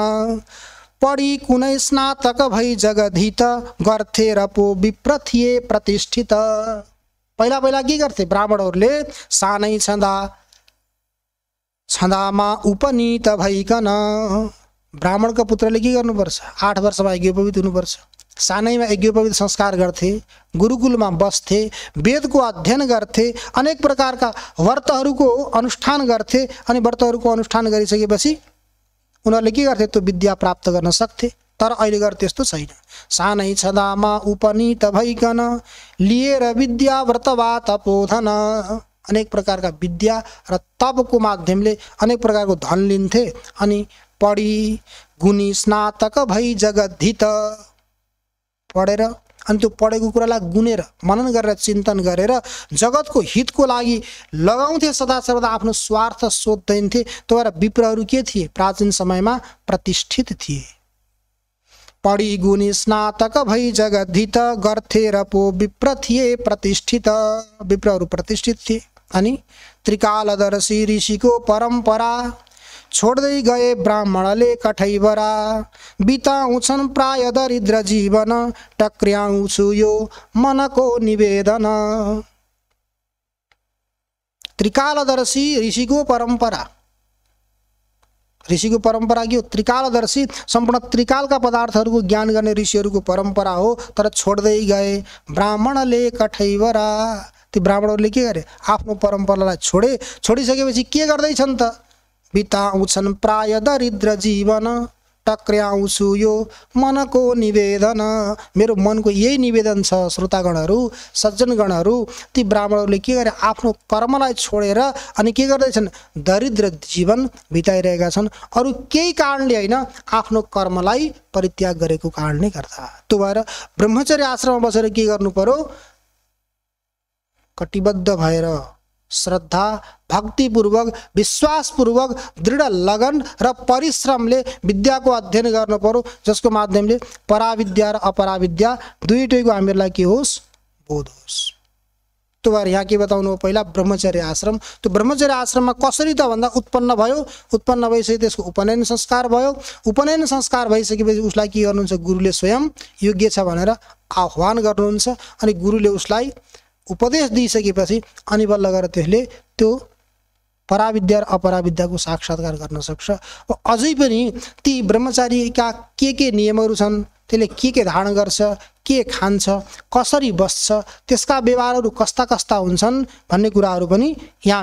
पढी कुनै स्नातक भई जगधित गर्थे र पो विप्र थिए प्रतिष्ठित। पहिला पहिला के गर्थे ब्राह्मणहरूले सानै छँदामा उपनीत भइकन ब्राह्मणका पुत्रले के गर्नुपर्छ 8 वर्षमा यज्ञोपवीत हुनुपर्छ। सानैमा यज्ञोपवीत संस्कार गर्थे, गुरुकुलमा बस्थे, वेदको अध्ययन गर्थे, अनेक प्रकारका व्रतहरूको अनुष्ठान गर्थे अनि व्रतहरूको अनुष्ठान गरिसकेपछि उनीहरूले के गर्थे त्यो विद्या प्राप्त गर्न सक्थे। तर अहिले गएर त्यस्तो छैन। सानै छँदामा उपनीत भइकन लिएर विद्या व्रत वा तपोधन अनेक प्रकारका विद्या र तपको माध्यमले अनेक प्रकारको धन लिन्थे अनि पढी गुणी स्नातक भई जगधित पढेर अनि त्यो पढेको कुरालाई गुनेर मनन गरेर चिन्तन गरेर जगतको हितको लागि लगाउँथे, सदा सर्वदा आफ्नो स्वार्थ सोध्दैन्थे। त्यो भएर विप्रहरू के थिए? प्राचीन समयमा प्रतिष्ठित थिए। पढी गुणी स्नातक भई जगद्धित गर्थे र पो विप्र थिए प्रतिष्ठित। विप्रहरू प्रतिष्ठित थिए। अनि त्रिकालदर्शी ऋषिको परम्परा छोड्दै गए ब्राह्मणले कठैबरा। बिताउँछन् प्राय दरिद्र जीवन टक्र्याउँछु यो मनको निवेदन। त्रिकालदर्शी ऋषिको परम्परा। ऋषिको परम्परा के हो? त्रिकालदर्शी, सम्पूर्ण त्रिकालका पदार्थहरूको ज्ञान गर्ने ऋषिहरूको परम्परा हो। तर छोड्दै गए ब्राह्मणले कठैबरा। ती ब्राह्मणहरूले के गरे? आफ्नो परम्परालाई छोडे। छोडिसकेपछि के गर्दैछन् त? बिताउँछन् प्राय दरिद्र जीवन टक्र्याउँछु यो मनको निवेदन। मेरो मनको यही निवेदन छ श्रोतागणहरू, सज्जनगणहरू। ती ब्राह्मणहरूले के गरे? आफ्नो कर्मलाई छोडेर अनि के गर्दैछन्? दरिद्र जीवन बिताइरहेका छन्। अरू केही कारणले होइन, आफ्नो कर्मलाई परित्याग गरेको कारणले गर्दा। त्यो भएर ब्रह्मचर्य आश्रममा बसेर के गर्नु पर्यो? कटिबद्ध भएर श्रद्धा, भक्तिपूर्वक, विश्वासपूर्वक, दृढ लगन र परिश्रमले विद्याको अध्ययन गर्नु पर्यो, जसको माध्यमले पराविद्या र अपराविद्या दुईटैको हामीहरूलाई के होस्? बोध होस्। त्यो भएर यहाँ के बताउनु हो? पहिला ब्रह्मचर्य आश्रम। त्यो ब्रह्मचर्य आश्रममा कसरी त भन्दा उत्पन्न भयो। उत्पन्न भइसके त्यसको उपनयन संस्कार भयो। उपनयन संस्कार भइसकेपछि उसलाई के गर्नुहुन्छ? गुरुले स्वयं योग्य छ भनेर आह्वान गर्नुहुन्छ। अनि गुरुले उसलाई उपदेश दिइसकेपछि अनि बल्ल गरेर त्यसले त्यो पराविद्या र अपराविद्याको साक्षात्कार गर्न सक्छ। अझै पनि ती ब्रह्मचारीका के नियमहरू छन्, त्यसले के धारण गर्छ, के खान्छ, कसरी बस्छ, त्यसका व्यवहारहरू कस्ता कस्ता हुन्छन् भन्ने कुराहरू पनि यहाँ